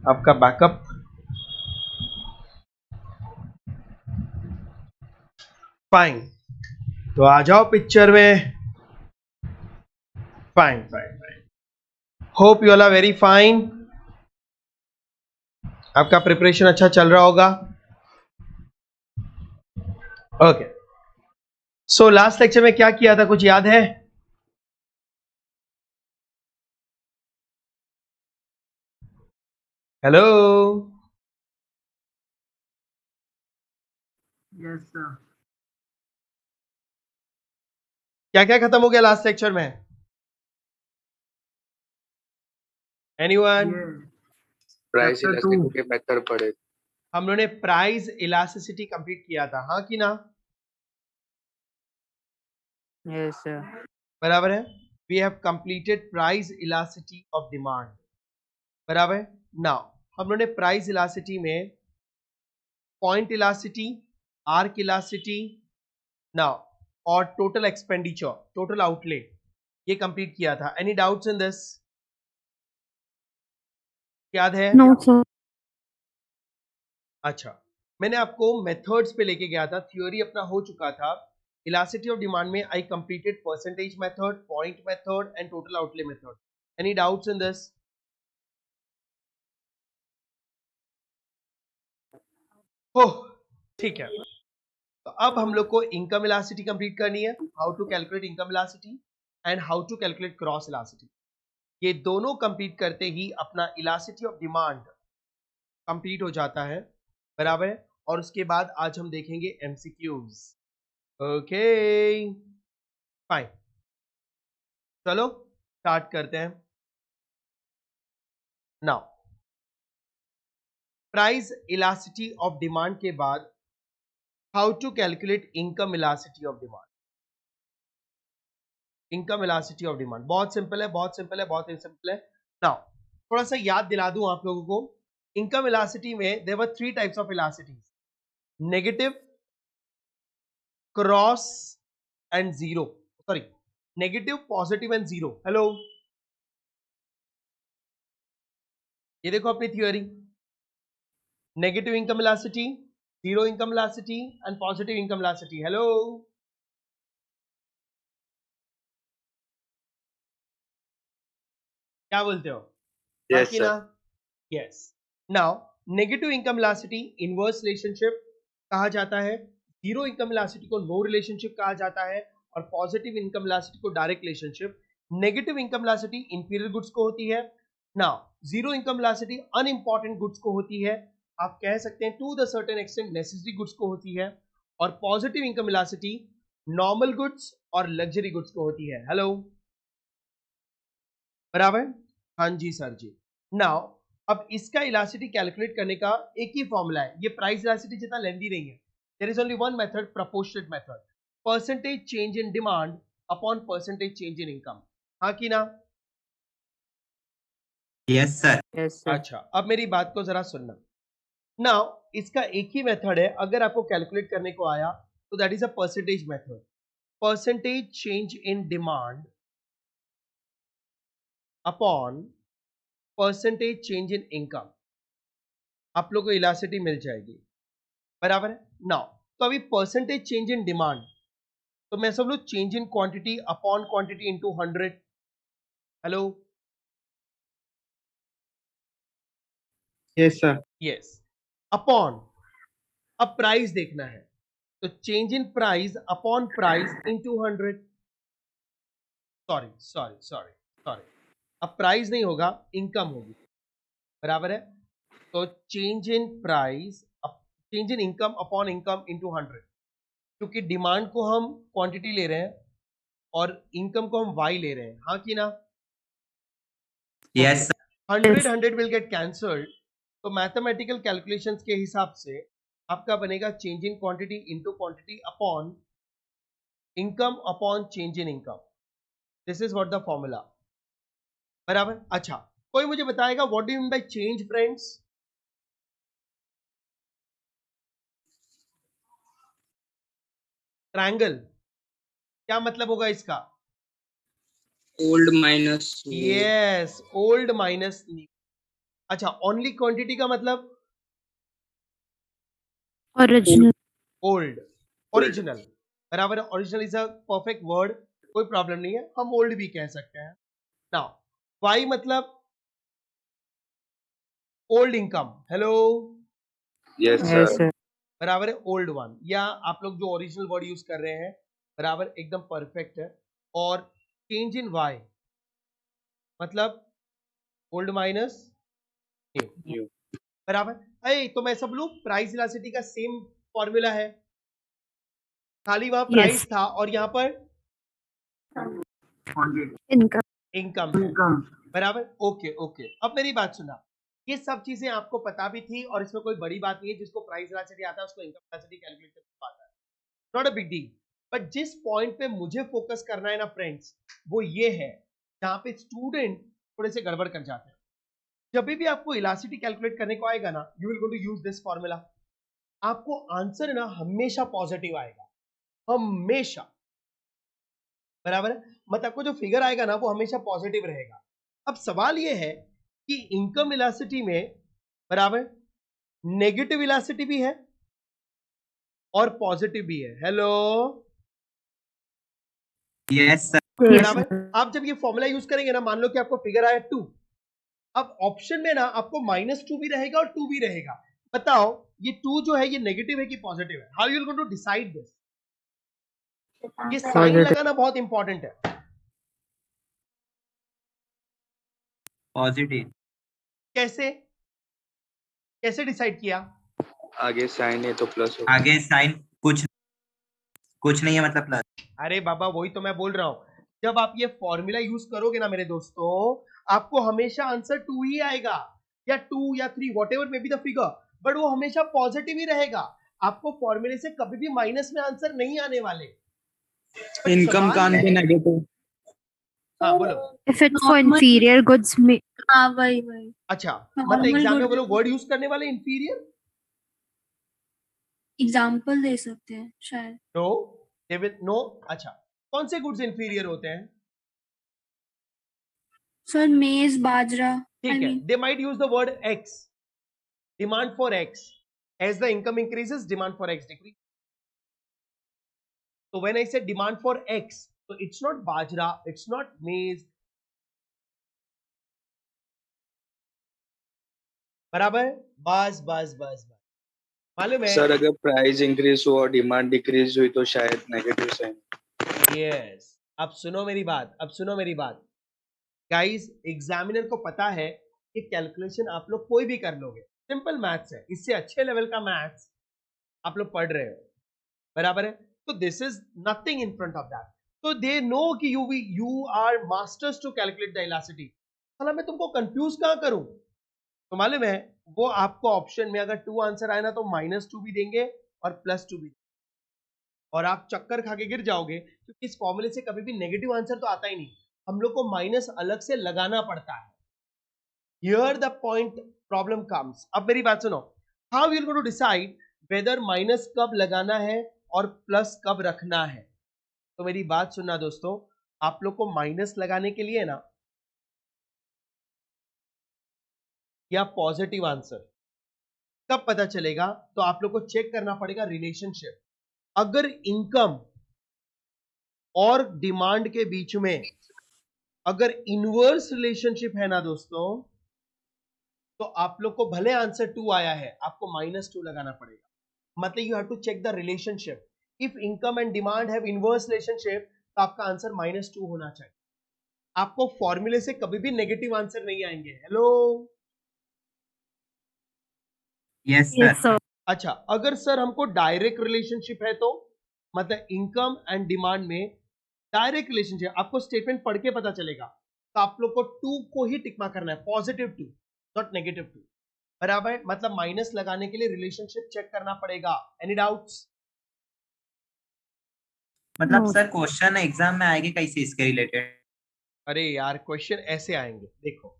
आपका backup. Fine, तो आ जाओ पिक्चर में। Fine fine fine, hope you all are very fine. आपका प्रिपरेशन अच्छा चल रहा होगा। ओके, सो लास्ट लेक्चर में क्या किया था, कुछ याद है? Hello, yes sir. क्या क्या खत्म हो गया लास्ट लेक्चर में? एनीवन? ये प्राइस चैप्टर 2। इलास्टिसिटी के मेथड पढ़े। हम लोगों ने प्राइस इलास्टिसिटी कंप्लीट किया था, हाँ कि ना? Yes sir. बराबर है, we have completed price elasticity of demand. बराबर है। नाउ हम लोगों ने प्राइस इलास्टिसिटी में point elasticity, arc elasticity, now और टोटल एक्सपेंडिचर, टोटल आउटले, ये कंप्लीट किया था। Any doubts in this? याद है? No sir. अच्छा, मैंने आपको मेथड्स पे लेके गया था, थ्योरी अपना हो चुका था। इलास्टिसिटी ऑफ डिमांड में I completed percentage method, point method and total outlay method. Any doubts in this? हो, ठीक है। तो अब हम लोग को इनकम इलास्टिसिटी कंप्लीट करनी है, how to calculate income elasticity and how to calculate cross elasticity. ये दोनों कंप्लीट करते ही अपना इलास्टिसिटी ऑफ डिमांड कंप्लीट हो जाता है। बराबर है। और उसके बाद आज हम देखेंगे एमसीक्यूज। ओके फाइन, चलो स्टार्ट करते हैं। Now price elasticity of demand के बाद how to calculate income elasticity of demand. Income elasticity of demand बहुत सिंपल है, बहुत सिंपल है, बहुत सिंपल है। नाउ थोड़ा सा याद दिला दूं आप लोगों को। इनकम इलास्टिसिटी में there were 3 types of elasticities, negative, cross and zero. Sorry, negative, positive and zero. Hello, ये देखो अपनी theory, negative income elasticity, zero income elasticity and positive income elasticity. Hello, क्या बोलते हो? हाँ यस कि सर। ना? Yes. Now negative income elasticity inverse relationship कहा जाता है, जीरो इनकम इलास्टिसिटी को नो रिलेशनशिप कहा जाता है, और पॉजिटिव इनकम इलास्टिसिटी को direct relationship. Negative income elasticity inferior goods को होती है। Now zero income elasticity unimportant goods को होती है, आप कह सकते हैं to the certain extent necessary goods को होती है। और positive income elasticity normal goods और लग्जरी गुड्स को होती है। हेलो, बराबर? हाँ जी सर जी। नाउ अब इसका इलास्टिसिटी कैलकुलेट करने का एक ही फॉर्मूला है, ये प्राइस इलास्टिसिटी जितना लेंदी नहीं है। There is only one method, proportionate method, percentage change in demand upon percentage change in income. हाँ कि ना? Yes sir. Yes sir. अच्छा, अब मेरी बात को जरा सुनना। नाउ इसका एक ही मेथड है, अगर आपको कैलकुलेट करने को आया तो that is a percentage method, percentage change in demand upon percentage change in income. आप लोग को इलास्टिसिटी मिल जाएगी। बराबर है। नाउ तो अभी परसेंटेज चेंज इन डिमांड, तो मैं सब लोग change in quantity upon quantity into 100। Hello, yes sir. Yes, upon, अब प्राइस देखना है तो change in price upon price into 100। Sorry sorry sorry sorry, अब प्राइस नहीं होगा, इनकम होगी। बराबर है। तो change in price, change in income upon income into 100, क्योंकि डिमांड को हम क्वांटिटी ले रहे हैं और इनकम को हम वाई ले रहे हैं। हाँ कि ना? Yes sir. 100 will get cancelled, तो मैथमेटिकल कैलकुलेशंस के हिसाब से आपका बनेगा change in quantity into quantity upon income upon change in income. This is what the formula. बराबर? अच्छा, कोई मुझे बताएगा what do you mean by change friends? Triangle, क्या मतलब होगा इसका? Old minus yes, old minus new. अच्छा, ओनली क्वांटिटी का मतलब ओरिजिनल ओल्ड, ओरिजिनल, बराबर है। Original is a perfect word, कोई प्रॉब्लम नहीं है, हम ओल्ड भी कह सकते हैं। नाउ वाई मतलब old income, hello, Yes, yes sir. Sir बराबर है ओल्ड वन, या आप लोग जो ओरिजिनल वर्ड यूज कर रहे हैं बराबर एकदम परफेक्ट है। और चेंज इन वाई मतलब ओल्ड माइनस न्यू, You. बराबर। अरे तो मैं सब लोग प्राइस इलास्टिसिटी का सेम फॉर्मूला है, खाली वहां प्राइस यस था और यहाँ पर इनकम इनकम है, बराबर। ओके ओके, अब मेरी बात सुना, ये सब चीजें आपको पता भी थी और इसमें कोई बड़ी बात नहीं है, जिसको प्राइस इलास्टिसिटी आता है उसको इनकम इलास्टिसिटी कैलकुलेट करना आता है, not a big deal. But जिस पॉइंट पे मुझे फोकस करना है ना फ्रेंड्स, वो ये है जहां पे स्टूडेंट थोड़े से गड़बड़ कर जाते हैं। जब भी आपको इलास्टिसिटी कैलकुलेट करने को आएगा ना, you will go to use this formula, आपको आंसर ना हमेशा पॉजिटिव आएगा, हमेशा, बराबर है। मतलब आपको जो फिगर आएगा ना वो हमेशा पॉजिटिव रहेगा। अब सवाल ये है कि इनकम इलास्टिसिटी में बराबर नेगेटिव इलास्टिसिटी भी है और पॉजिटिव भी है, हेलो, यस सर बराबर। आप जब ये फॉर्मूला यूज करेंगे ना, मान लो कि आपको फिगर आया 2, अब ऑप्शन में ना आपको -2 भी रहेगा और 2 भी रहेगा। बताओ ये 2 जो है ये नेगेटिव है कि पॉजिटिव है? How you going to decide this? ये साइन पॉजिटिव लगाना बहुत इंपॉर्टेंट है। पॉजिटिव कैसे कैसे डिसाइड किया? आगे साइन है तो प्लस होगा. आगे साइन कुछ नहीं है मतलब प्लस अरे बाबा वही तो मैं बोल रहा हूं, जब आप ये फॉर्मूला यूज करोगे ना मेरे दोस्तों, आपको हमेशा आंसर 2 ही आएगा, या 2 या 3 what ever may be the figure, but वो हमेशा पॉजिटिव ही रहेगा। आपको फॉर्मूले से कभी भी माइनस में आंसर नहीं आने वाले। But इनकम सवाल कान ये पे है, नेगेटिव हाँ बोलो। If it's for inferior goods में हाँ वही अच्छा मतलब नॉर्मल एग्जाम में गुड बोलो वर्ड यूज करने वाले इंफीरियर, एग्जाम्पल दे सकते हैं शायद। No they will know. अच्छा कौन से गुड्स इंफीरियर होते हैं? सर मेज बाजरा आई ठीक है, mean they might use the word X, demand for X, as the income increases demand for X decrease. So when I say demand for X, so it's not bajra, it's not maize, बराबर। बस बस बस बस, मालूम है? Sir अगर price increase हुआ और डिमांड डिक्रीज हुई तो शायद नेगेटिव साइन. यस, अब सुनो मेरी बात, अब सुनो मेरी बात गाइस, एग्जामिनर को पता है कि कैलकुलेशन आप लोग कोई भी कर लोगे, सिंपल मैथ्स है, इससे अच्छे लेवल का मैथ्स आप लोग पढ़ रहे हो, बराबर है। तो this is nothing in front of that, तो दे नो कि you are masters to calculate the elasticity. साला मैं तुमको कंफ्यूज कहां करूं? तो मालूम है वो आपको ऑप्शन में अगर 2 आंसर आए ना तो -2 भी देंगे और +2 भी, और आप चक्कर खा के गिर जाओगे, क्योंकि इस फॉर्मूले से कभी भी नेगेटिव आंसर तो आता ही नहीं, हम लोग को माइनस अलग से लगाना पड़ता है। Here the point problem comes. अब मेरी बात सुनो, how you going to decide whether minus कब लगाना है और प्लस कब रखना है? तो मेरी बात सुनना दोस्तों, आप लोग को माइनस लगाने के लिए ना या पॉजिटिव आंसर कब पता चलेगा, तो आप लोग को चेक करना पड़ेगा रिलेशनशिप। अगर इनकम और डिमांड के बीच में अगर इनवर्स रिलेशनशिप है ना दोस्तों, तो आप लोग को भले आंसर 2 आया है, आपको -2 लगाना पड़ेगा। मतलब you have to check the relationship. If income and demand have inverse relationship, तो आपका आंसर -2 होना चाहिए। आपको फॉर्मूले से कभी भी नेगेटिव आंसर नहीं आएंगे, hello. Yes yes sir sir अच्छा अगर सर हमको डायरेक्ट रिलेशनशिप है, तो मतलब इनकम एंड डिमांड में डायरेक्ट रिलेशनशिप, आपको स्टेटमेंट पढ़ के पता चलेगा, तो आप लोग को 2 को ही टिक मार्क करना है, +2 नॉट -2, बराबर। मतलब माइनस लगाने के लिए रिलेशनशिप चेक करना पड़ेगा। Any doubts? मतलब नो सर क्वेश्चन एग्जाम में आएगी कैसे इसके रिलेटेड अरे यार क्वेश्चन ऐसे आएंगे, देखो,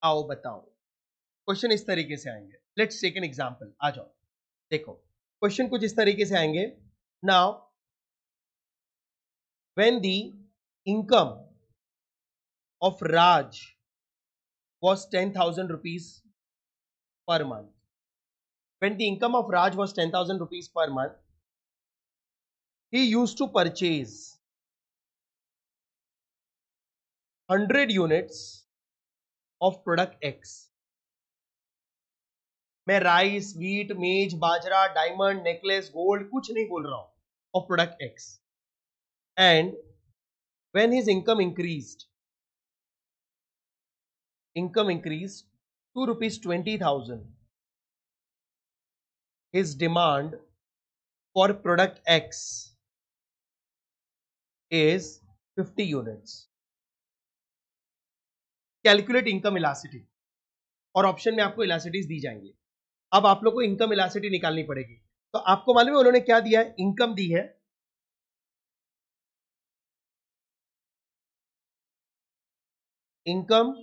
आओ बताओ, क्वेश्चन इस तरीके से आएंगे। लेट्स टेक एन एग्जांपल, आ जाओ, देखो क्वेश्चन कुछ इस तरीके से आएंगे। Now when the income of Raj was 10,000 rupees per month. When the income of Raj was 10,000 rupees per month, he used to purchase 100 units of product X. मैं rice, wheat, मेज, बाजरा, diamond, necklace, gold कुछ नहीं बोल रहा हूं, of product X. And when his income increased to rupees 20,000, his demand for product X is 50 units. Calculate income elasticity. और option में आपको इलास्टिटीज दी जाएंगी. अब आप लोग को इनकम इलास्टिटी निकालनी पड़ेगी. तो आपको मालूम है उन्होंने क्या दिया है? इनकम दी है, इनकम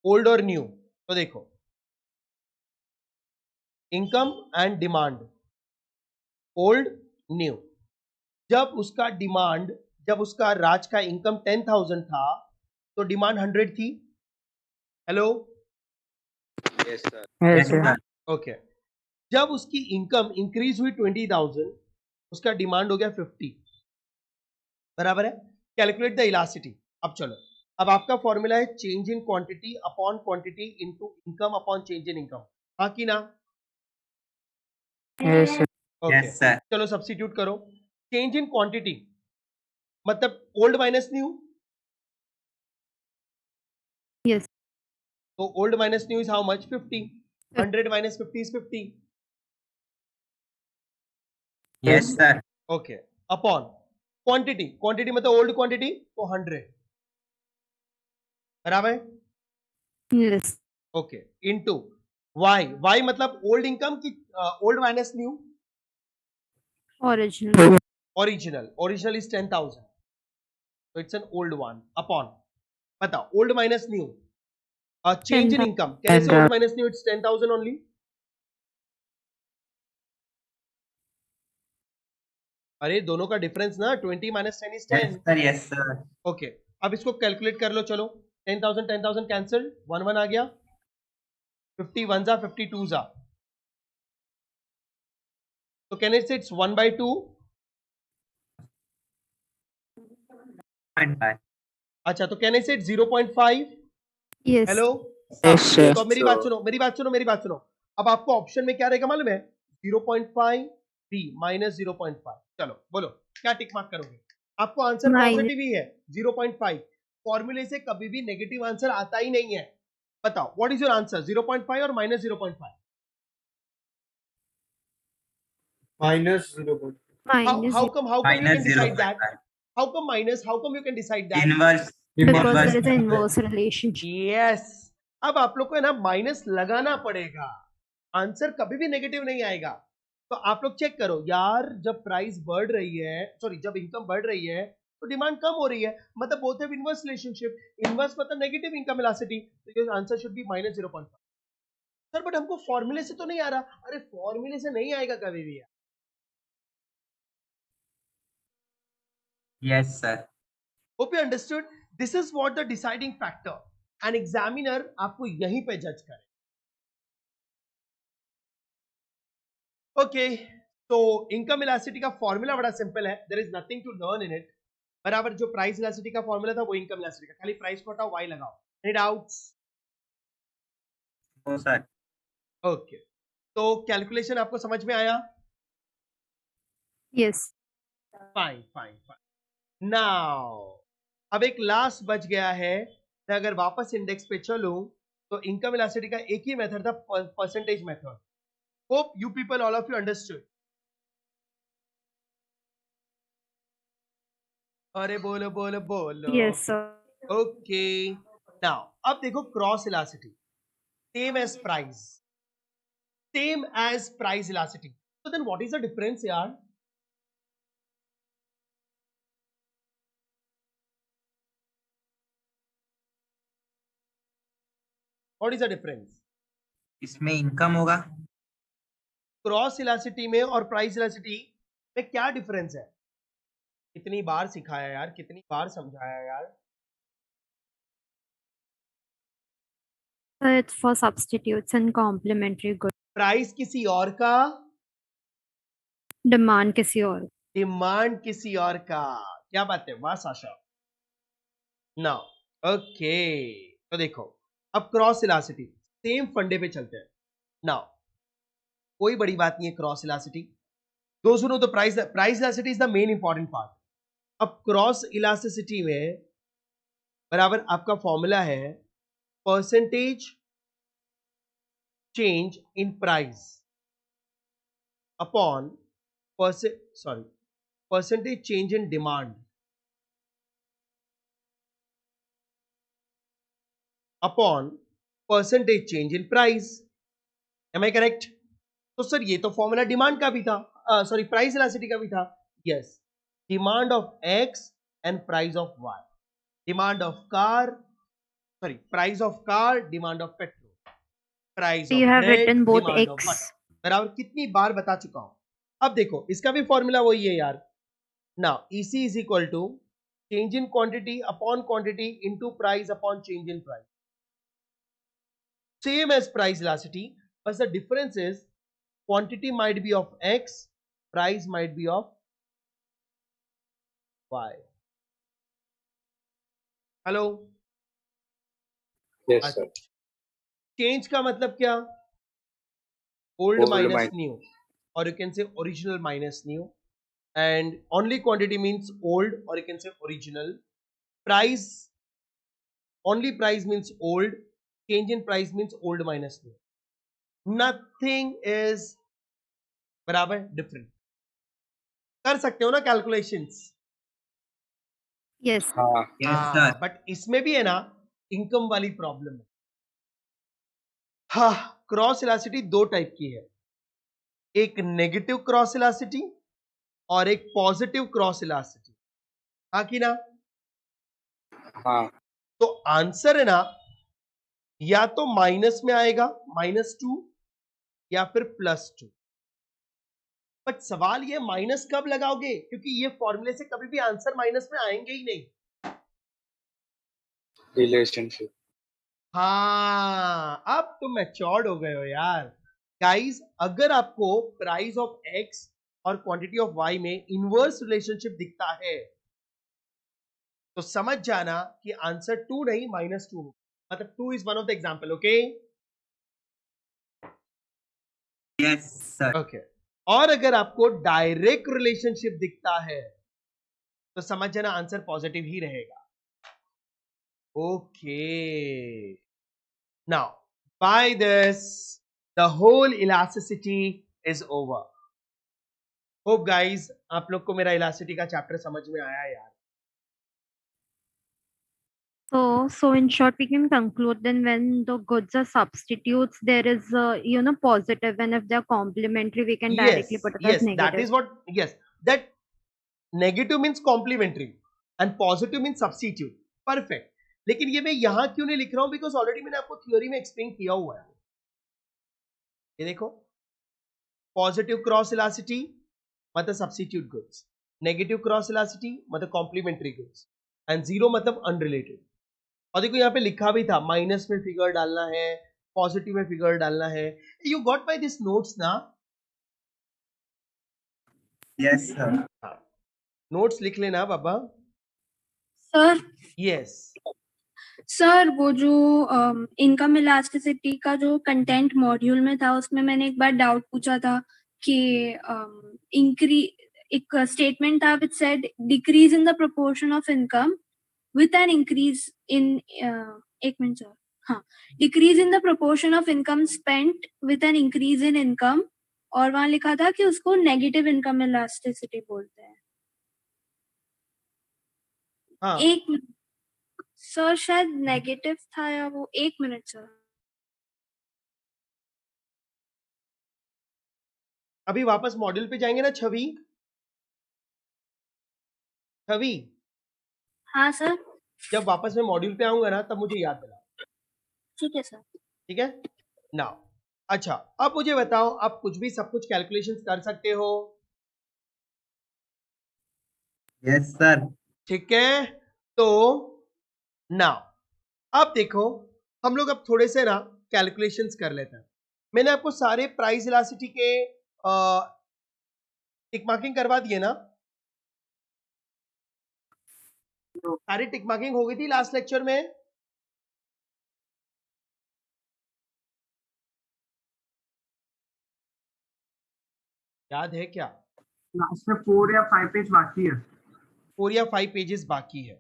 ओल्ड और न्यू. तो देखो, income and demand, old new. जब उसका राज का इनकम 10,000 था तो डिमांड 100 थी. Hello, Yes, sir. Yes, sir. Okay. जब उसकी इनकम इंक्रीज हुई 20,000, उसका डिमांड हो गया 50. बराबर है. Calculate the elasticity. अब चलो, अब आपका फॉर्मूला है change in quantity upon quantity into income upon change in income. हाँ कि ना? Yes, sir. Okay. Yes, sir. चलो सब्स्टिट्यूट करो. चेंज इन क्वांटिटी मतलब ओल्ड माइनस न्यू. Yes. तो old minus new is how much? 50. 100 minus 50 is 50. Yes, sir. Okay. Upon quantity मतलब old quantity तो 100. बराबर. Yes. ओके. इनटू वाई मतलब old income की old minus new. Original. Original is 10,000, तो it's an old one. Upon बताओ old minus new, change in income. कैसे old minus new? It's 10,000 only. अरे दोनों का डिफरेंस ना 20 minus 10 is 10. Yes, sir. Yes, sir. Okay. अब इसको कैलकुलेट कर लो. चलो 10,000 कैंसिल, 1 आ गया. 50 1 जा 52 जा. तो कैन इट से इट्स 1/2. 0.5. अच्छा, तो कैन इट से 0.5. Yes. हेलो. Yes, sir. तो मेरी बात सुनो. अब आपको ऑप्शन में क्या रहेगा मालूम है? 0.5 बी माइनस 0.5. चलो बोलो क्या टिक मार्क करोगे? आपको आंसर Minus. पॉजिटिव ही है 0.5. फॉर्मूले से कभी भी नेगेटिव आंसर आता ही नहीं है. बताओ व्हाट इज योर आंसर? 0.5 और minus 0.5. minus 0.5. Minus How come you Minus can decide that? 0.5. How come minus? How come you can decide that? Inverse. because Inverse. there is an inverse relationship. Yes. अब आप लोग को है ना minus लगाना पड़ेगा. Answer कभी भी नेगेटिव नहीं आएगा. तो आप लोग चेक करो यार, जब प्राइस बढ़ रही है, सॉरी जब इनकम बढ़ रही है तो डिमांड कम हो रही है. मतलब both have inverse relationship. Inverse मतलब नेगेटिव इनकम इलास्टिसिटी. तो your answer should be minus 0.5. Sir but हमको फॉर्मूले से तो नहीं आ रहा. अरे फॉर्मूले से नहीं आएगा कभी भी. Yes, sir. Hope you understood. This is what the deciding factor. An examiner आपको यहीं पे जज करे. Okay, तो इनकम इलास्टिसिटी का फॉर्मूला बड़ा सिंपल है. There is nothing to learn in it. बराबर जो प्राइस इलास्टिसिटी का फॉर्मूला था वो इनकम इलास्टिसिटी का. खाली प्राइस को हटाओ, y लगाओ. Any doubts? No, sir. Okay. तो कैलकुलेशन आपको समझ में आया? Yes. फाइन. नाउ अब एक लास्ट बच गया है. मैं अगर वापस इंडेक्स पे चलूं तो इनकम इलास्टिसिटी का एक ही मेथड था, percentage method. Hope you people all of you understood. अरे बोलो बोलो बोलो. Yes, sir. ओके. नाउ अब देखो cross elasticity, same as price elasticity. तो then what is the difference यार? What is the difference? इसमें इनकम होगा. क्रॉस इलास्टिसिटी में और प्राइस इलास्टिसिटी में क्या डिफरेंस है? कितनी बार सिखाया यार, कितनी बार समझाया यार. So it's for substitutes and complementary goods. Price किसी और का, Demand किसी और. डिमांड किसी और का. क्या बात है, वाह साशा. नाउ ओके, तो देखो अब क्रॉस इलास्टिसिटी सेम फंडे पे चलते हैं. नाउ कोई बड़ी बात नहीं है cross elasticity. Those who know the price elasticity is the main important part. अब क्रॉस इलास्टिसिटी में बराबर आपका फॉर्मूला है percentage change in price upon percentage change in demand upon percentage change in price. Am I correct? तो sir ये तो formula demand का भी था, सॉरी प्राइस इलास्टिसिटी का भी था. Yes, demand of X and price of Y. Demand of car, sorry price of car, demand of petrol, price So you have written both demand of X. Butter. बराबर कितनी बार बता चुका हूं. अब देखो इसका भी फॉर्मूला वही है यार. Now EC is equal to change in quantity upon quantity into price upon change in price. Same as price elasticity, but the difference is quantity might be of X, price might be of Y. Hello? Yes, sir. Change का मतलब क्या? Old Old minus minus. new, or you can say original minus new. And only quantity means old, or you can say original. Price, only price means old. Change in price means old minus new. Nothing is बराबर different. कर सकते हो ना calculations? Yes. हाँ. Yes, sir. But इसमें भी है ना इनकम वाली प्रॉब्लम है. हाँ, क्रॉस इलास्टिसिटी दो टाइप की है, एक नेगेटिव क्रॉस इलास्टिसिटी और एक पॉजिटिव क्रॉस इलास्टिसिटी. हाँ कि ना? हाँ. तो आंसर है ना या तो माइनस में आएगा -2 या फिर +2. बट सवाल ये माइनस कब लगाओगे, क्योंकि ये फॉर्मूले से कभी भी आंसर माइनस में आएंगे ही नहीं. Relationship. हाँ, अब तुम मैच्योर्ड हो गए हो यार. गाइस, अगर आपको प्राइस ऑफ एक्स और क्वांटिटी ऑफ वाई में इनवर्स रिलेशनशिप दिखता है तो समझ जाना कि आंसर 2 नहीं -2. मतलब 2 is one of the example. Okay Yes, sir. Okay. और अगर आपको डायरेक्ट रिलेशनशिप दिखता है तो समझ जाना आंसर पॉजिटिव ही रहेगा. Okay, now by this the whole elasticity is over. Hope guys आप लोग को मेरा इलास्टिसिटी का चैप्टर समझ में आया यार. So in short, we can conclude then when the goods are substitutes, there is positive, and if they are complementary, we can directly put it as that negative. is what, yes, that negative means complementary and positive means substitute. Perfect. लेकिन ये मैं यहां क्यों नहीं लिख रहा हूं, because already मैंने आपको थ्योरी में एक्सप्लेन किया हुआ है. ये देखो, पॉजिटिव क्रॉस इलास्टिसिटी मतलब substitute goods, negative cross elasticity मतलब कॉम्प्लीमेंट्री गुड्स, एंड जीरो मतलब अनरिलेटेड. और देखो यहाँ पे लिखा भी था माइनस में फिगर डालना है, पॉजिटिव में फिगर डालना है. You got by this notes ना? Yes, sir. नोट्स लिख लेना बाबा. Sir yes. सर वो जो इनकम इलास्टिसिटी का जो कंटेंट मॉड्यूल में था उसमें मैंने एक बार डाउट पूछा था कि एक स्टेटमेंट था which said decrease in the proportion of income with an increase in एक मिनट सर, हाँ, decrease in the proportion of income spent with an increase in income, और वहां लिखा था कि उसको नेगेटिव इनकम इलास्टिसिटी बोलते हैं. हाँ, एक मिनट सर, शायद नेगेटिव था या वो, एक मिनट सर. अभी वापस मॉड्यूल पे जाएंगे ना छवि? छवि, हाँ सर. जब वापस मैं मॉड्यूल पे आऊंगा ना तब मुझे याद दिला. ठीक है सर. ठीक है ना? अच्छा, अब मुझे बताओ, आप कुछ भी सब कुछ कैलकुलेशंस कर सकते हो? Yes, sir. ठीक है, तो नाउ अब देखो हम लोग अब थोड़े से ना कैलकुलेशंस कर लेते हैं। मैंने आपको सारे प्राइस इलास्टिसिटी के टिक मार्किंग करवा दिए ना? सारी टिक मार्किंग हो गई थी लास्ट लेक्चर में? याद है क्या? लास्ट में 4 या 5 पेज बाकी है। 4 या 5 पेजेस बाकी है।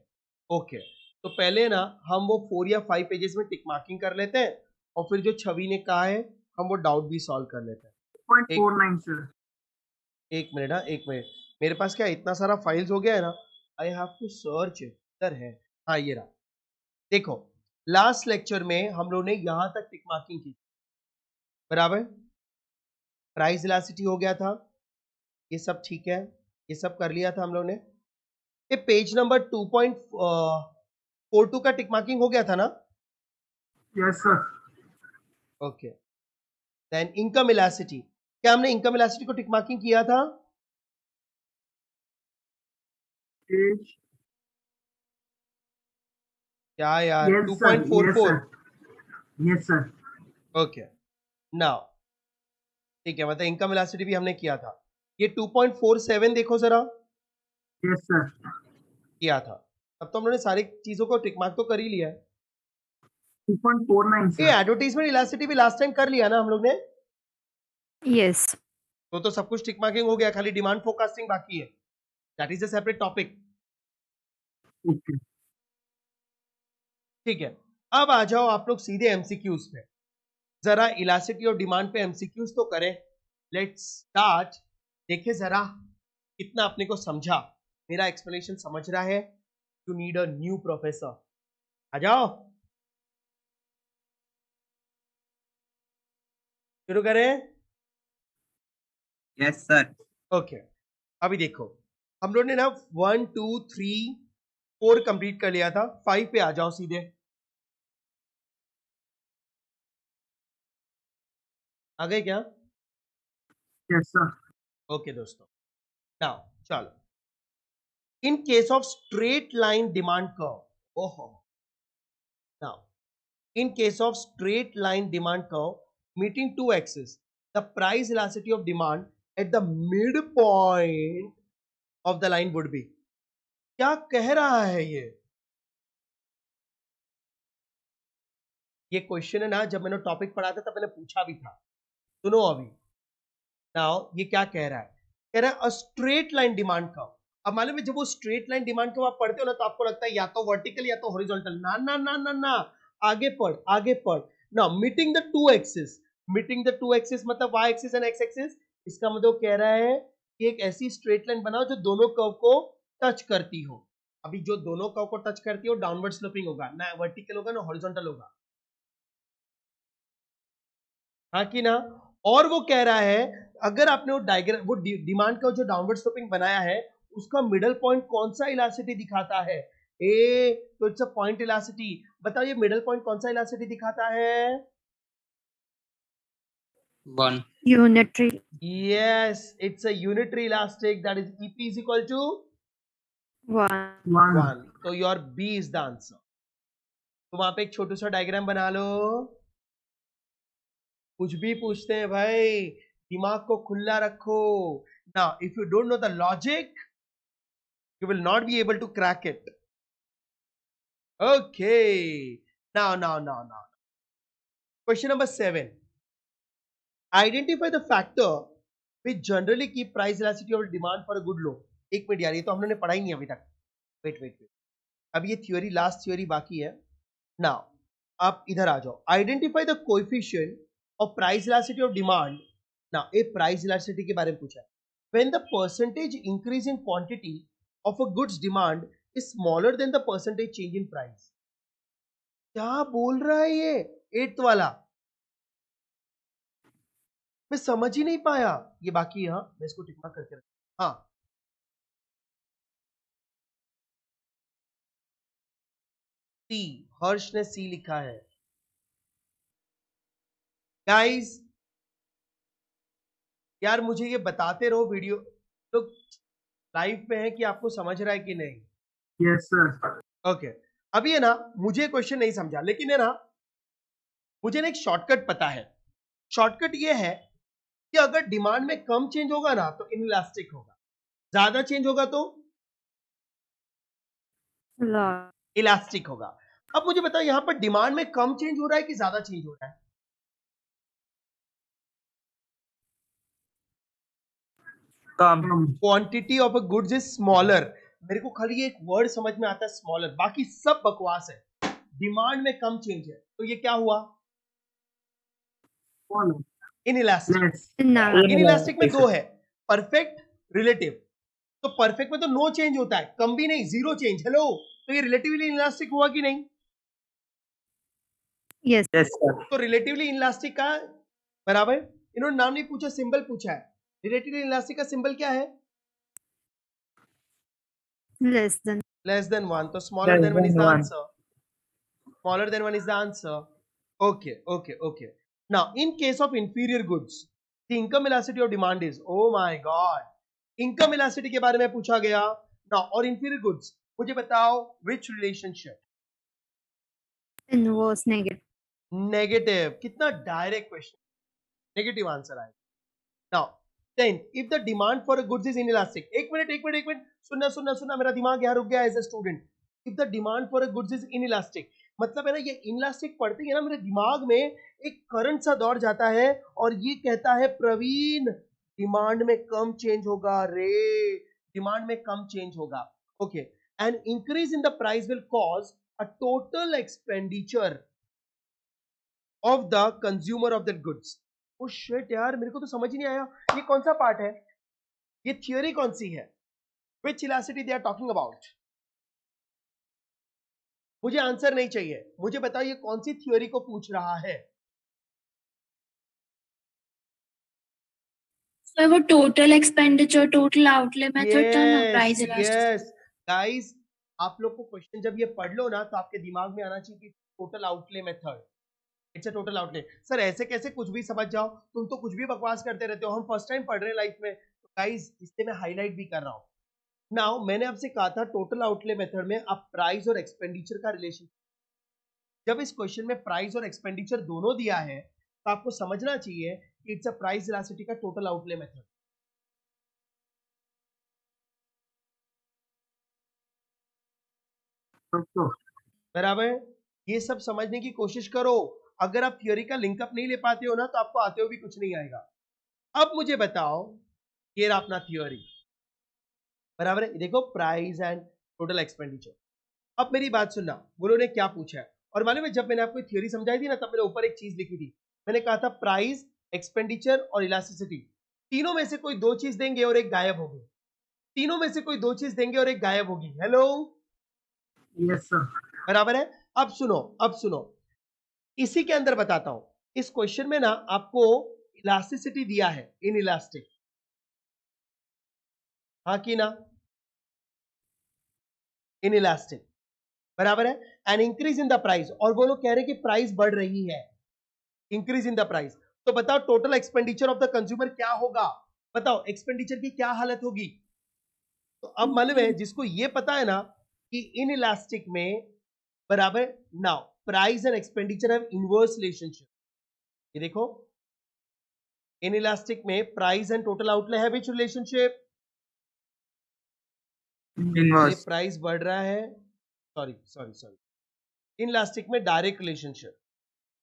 ओके, तो पहले ना हम वो 4 या 5 पेजेस में टिक मार्किंग कर लेते हैं और फिर जो छवि ने कहा है हम वो डाउट भी सॉल्व कर लेते हैं। 0.49 सर। एक मिनट, हाँ एक मिनट, मेरे पास क्या इतना सारा फाइल्स हो गया है ना, आई हैव टू सर्च इधर है। हाँ ये रहा, देखो लास्ट लेक्चर में हम लोगों ने यहां तक टिक मार्किंग की, बराबर। प्राइस इलास्टिसिटी हो गया था, ये सब ठीक है, ये सब कर लिया था हम लोगों ने। ये पेज नंबर 2.42 का टिक मार्किंग हो गया था ना? Yes sir. Okay, then income elasticity, क्या हमने इनकम इलास्टिसिटी को टिक मार्किंग किया था? पेज क्या यार, yes sir. 2.44। Yes sir. Okay, now ठीक है, मतलब इनकम इलास्टिसिटी भी हमने किया था। ये 2.47 देखो जरा, यस सर। किया था। अब तो हम लोगों ने सारी चीजों को टिक मार्क तो कर ही लिया है। 2.49 ये सर। एडवर्टाइजमेंट इलास्टिसिटी भी लास्ट टाइम कर लिया ना हम लोग ने? Yes. तो सब कुछ टिक मार्किंग हो गया, खाली डिमांड फोरकास्टिंग बाकी है। That is a separate topic. Okay. ठीक है, अब आ जाओ आप लोग सीधे एमसीक्यूज पे। जरा इलास्टिसिटी और डिमांड पे एमसीक्यूज तो करें। Let's start. देखिए जरा कितना अपने को समझा, मेरा एक्सप्लेनेशन समझ रहा है? You need a new professor. आ जाओ, शुरू करें। Yes sir. ओके, अभी देखो हम लोग ने ना 1 2 3 4 कंप्लीट कर लिया था, 5 पे आ जाओ सीधे। आ गए क्या? Yes sir. ओके दोस्तों, नाउ चलो, in case of straight line demand curve, ओहो, now in case of straight line demand curve meeting two axes, the price elasticity of demand at the midpoint of the line would be। क्या कह रहा है ये question है ना, जब मैंने टॉपिक पढ़ा था तब मैंने पूछा भी था। सुनो अभी, नाउ ये क्या कह रहा है? कह रहा है a straight line demand curve. अब मालूम है जब वो स्ट्रेट लाइन डिमांड कर्व आप पढ़ते हो ना तो आपको लगता है या तो वर्टिकल या तो हॉरिजॉन्टल। ना ना ना ना ना, आगे पढ़ आगे पढ़। ना, meeting the two axis, meeting the two axis मतलब Y axis and X axis. इसका मतलब कह रहा है कि एक ऐसी स्ट्रेट लाइन बनाओ जो दोनों कर्व को टच करती हो। अभी जो दोनों कर्व को टच करती हो डाउनवर्ड स्लोपिंग होगा, ना वर्टिकल होगा ना हॉरिजॉन्टल होगा, हाँ कि ना? और वो कह रहा है अगर आपने वो डायग्राम, वो डिमांड का जो डाउनवर्ड स्लोपिंग बनाया है उसका मिडल पॉइंट कौन सा इलास्टिसिटी दिखाता है? ए, तो इट्स अ पॉइंट इलास्टिसिटी। बताओ ये मिडल पॉइंट कौन सा इलास्टिसिटी दिखाता है? 1 Unitary. Yes, it's a unitary elastic, that is EP is equal to 1. 1. तो your B is the answer। तो वहां पे एक छोटू सा डायग्राम बना लो। कुछ भी पूछते हैं भाई, दिमाग को खुला रखो। Now, if you don't know the logic, you will not be able to crack it। Okay, now question number 7, identify the factor which generally keep price elasticity of demand for a good low। एक minute यार, ये तो हम लोगों ने पढ़ा ही नहीं अभी तक। वेट, अब ये थ्योरी, लास्ट थ्योरी बाकी है। नाउ आप इधर आ जाओ, identify the coefficient of price elasticity of demand. Now ये प्राइस इलास्टिसिटी के बारे में पूछा है। When the percentage increase in quantity of a goods demand is smaller than the percentage change in price. क्या बोल रहा है ये 8th वाला? मैं समझ ही नहीं पाया। ये बाकी है, हाँ मैं इसको टिक मार्क करके रखता। हाँ, सी, हर्ष ने सी लिखा है। गाइस यार मुझे ये बताते रहो, वीडियो तो लाइव पे है कि आपको समझ रहा है कि नहीं। Yes sir. ओके, अभी है ना मुझे क्वेश्चन नहीं समझा, लेकिन है ना मुझे ना एक शॉर्टकट पता है। शॉर्टकट ये है कि अगर डिमांड में कम चेंज होगा ना तो इनइलास्टिक होगा, ज्यादा चेंज होगा तो इलास्टिक होगा। अब मुझे बताओ यहां पर डिमांड में कम चेंज हो रहा है कि ज्यादा चेंज हो रहा है? कम। Quantity of a goods is smaller. मेरे को खाली ये एक वर्ड समझ में आता है स्मॉलर, बाकी सब बकवास है। डिमांड में कम चेंज है तो ये क्या हुआ? इनइलास्टिक। लेस। इनइलास्टिक में दो है, परफेक्ट, रिलेटिव। तो परफेक्ट में तो नो चेंज होता है, कम भी नहीं, जीरो चेंज। हेलो, तो ये रिलेटिवली इनइलास्टिक हुआ कि नहीं? Yes. Yes sir. तो रिलेटिवली इनइलास्टिक का बराबर, इन्होंने नाम नहीं पूछा, सिंबल पूछा है। रिलेटिवली इनइलास्टिक का सिंबल क्या है? Less than. Less than 1. तो smaller than 1 is the answer. Smaller than 1 is the answer. Okay. Now, in case of inferior goods, the income elasticity of demand is, oh my god, income elasticity के बारे में पूछा गया। Now, और inferior goods, मुझे बताओ which relationship? Inverse negative. Negative. कितना direct question, negative answer आएगा। Now, then if the demand for a goods is inelastic, एक मिनट, सुनना, मेरा दिमाग यहाँ रुक गया as a student. If the demand for a goods is inelastic, मतलब है ना, ये इनलास्टिक पढ़ते ही ना मेरे दिमाग में एक करंट सा दौड़ जाता है और ये कहता है प्रवीण डिमांड में कम चेंज होगा रे, डिमांड में कम चेंज होगा। Okay, and increase in the price will cause a total expenditure of the consumer of that goods. Oh shit यार, मेरे को तो समझ ही नहीं आया ये कौन सा पार्ट है, ये थियोरी कौन सी है, which elasticity they are talking about? मुझे आंसर नहीं चाहिए, मुझे बताओ ये कौन सी थ्योरी को पूछ रहा है? So वो total expenditure, total outlay method था ना, price यस elasticity. गाइस, आप लोग को क्वेश्चन जब ये पढ़ लो ना तो आपके दिमाग में आना चाहिए कि total outlay method, it's a total outlay. Sir ऐसे कैसे कुछ भी समझ जाओ, तुम तो कुछ भी बकवास करते रहते हो, हम फर्स्ट टाइम पढ़ रहे हैं लाइफ में। तो गाइस इससे मैं हाईलाइट भी कर रहा हूं। नाउ मैंने आपसे कहा था टोटल आउटले मेथड में आप प्राइस और एक्सपेंडिचर का रिलेशन, जब इस क्वेश्चन में प्राइस और एक्सपेंडिचर दोनों दिया है तो आपको समझना चाहिए कि इट्स अ प्राइस इलास्टिसिटी का टोटल आउटले मेथड। बराबर, ये सब समझने की कोशिश करो। अगर आप थ्योरी का लिंकअप नहीं ले पाते हो ना तो आपको आते हुए भी कुछ नहीं आएगा। अब मुझे बताओ, ये रहा अपना थ्योरी, बराबर है, देखो प्राइस एंड टोटल एक्सपेंडिचर। अब मेरी बात सुनना, बोलो ने क्या पूछा है, और मालूम है जब मैंने आपको थ्योरी समझाई थी ना तब मैंने ऊपर एक चीज लिखी थी, मैंने कहा था प्राइस, एक्सपेंडिचर और इलास्टिसिटी तीनों में से कोई दो चीज देंगे और एक गायब होगी, तीनों में से कोई दो चीज देंगे और एक गायब होगी। Hello, yes sir. बराबर है। अब सुनो, इसी के अंदर बताता हूं, इस क्वेश्चन में ना आपको इलास्टिसिटी दिया है, इन इलास्टिक, हाँ कि ना, इन इलास्टिक, बराबर है, and increase in the price, और वो लोग कह रहे हैं कि प्राइस बढ़ रही है, इंक्रीज इन द प्राइस। तो बताओ total expenditure of the consumer क्या होगा, बताओ एक्सपेंडिचर की क्या हालत होगी? तो अब मालूम है जिसको ये पता है ना कि इन इलास्टिक में, बराबर, now price and expenditure have inverse relationship. ये देखो, इन इलास्टिक में प्राइस एंड टोटल आउटले है विच रिलेशनशिप? ये प्राइस बढ़ रहा है, सॉरी, इन इलास्टिक में डायरेक्ट रिलेशनशिप,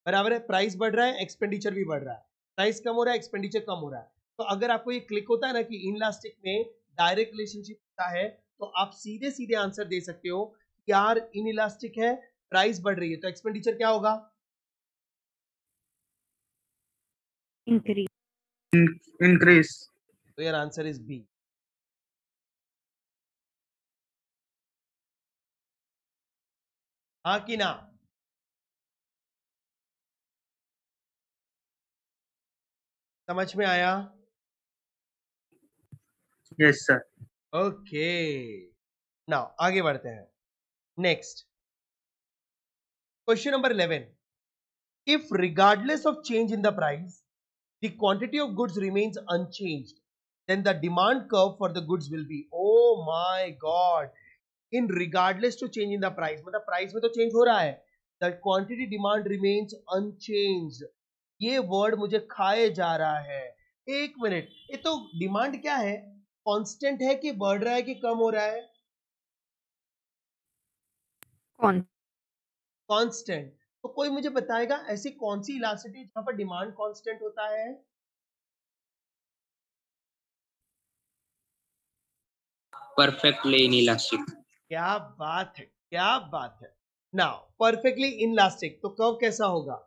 बराबर है, प्राइस बढ़ रहा है, एक्सपेंडिचर भी बढ़ रहा है, प्राइस कम हो रहा है, एक्सपेंडिचर कम हो रहा है। तो अगर आपको ये क्लिक होता है ना कि इन इलास्टिक में डायरेक्ट रिलेशनशिप होता है तो आप सीधे सीधे आंसर दे सकते हो, यार इन इलास्टिक है, प्राइस बढ़ रही है तो एक्सपेंडिचर क्या होगा? इंक्रीज। तो यार आंसर इज बी। हाँ कि ना? समझ में आया? Yes sir. ओके, नाउ आगे बढ़ते हैं। Next question number 11, if regardless of change in the price the quantity of goods remains unchanged then the demand curve for the goods will be, oh my god, in regardless to change in the price, मतलब price में तो change हो रहा है that quantity demand remains unchanged. ये word मुझे खाए जा रहा है। एक मिनट, ये तो डिमांड क्या है, कांस्टेंट है कि बढ़ रहा है कि कम हो रहा है? कौन कांस्टेंट। तो कोई मुझे बताएगा ऐसी कौन सी इलास्टिसिटी जहां पर डिमांड कांस्टेंट होता है? perfectly inelastic. क्या बात है, क्या बात है। नाउ परफेक्टली इनलास्टिक, तो कर्व कैसा होगा?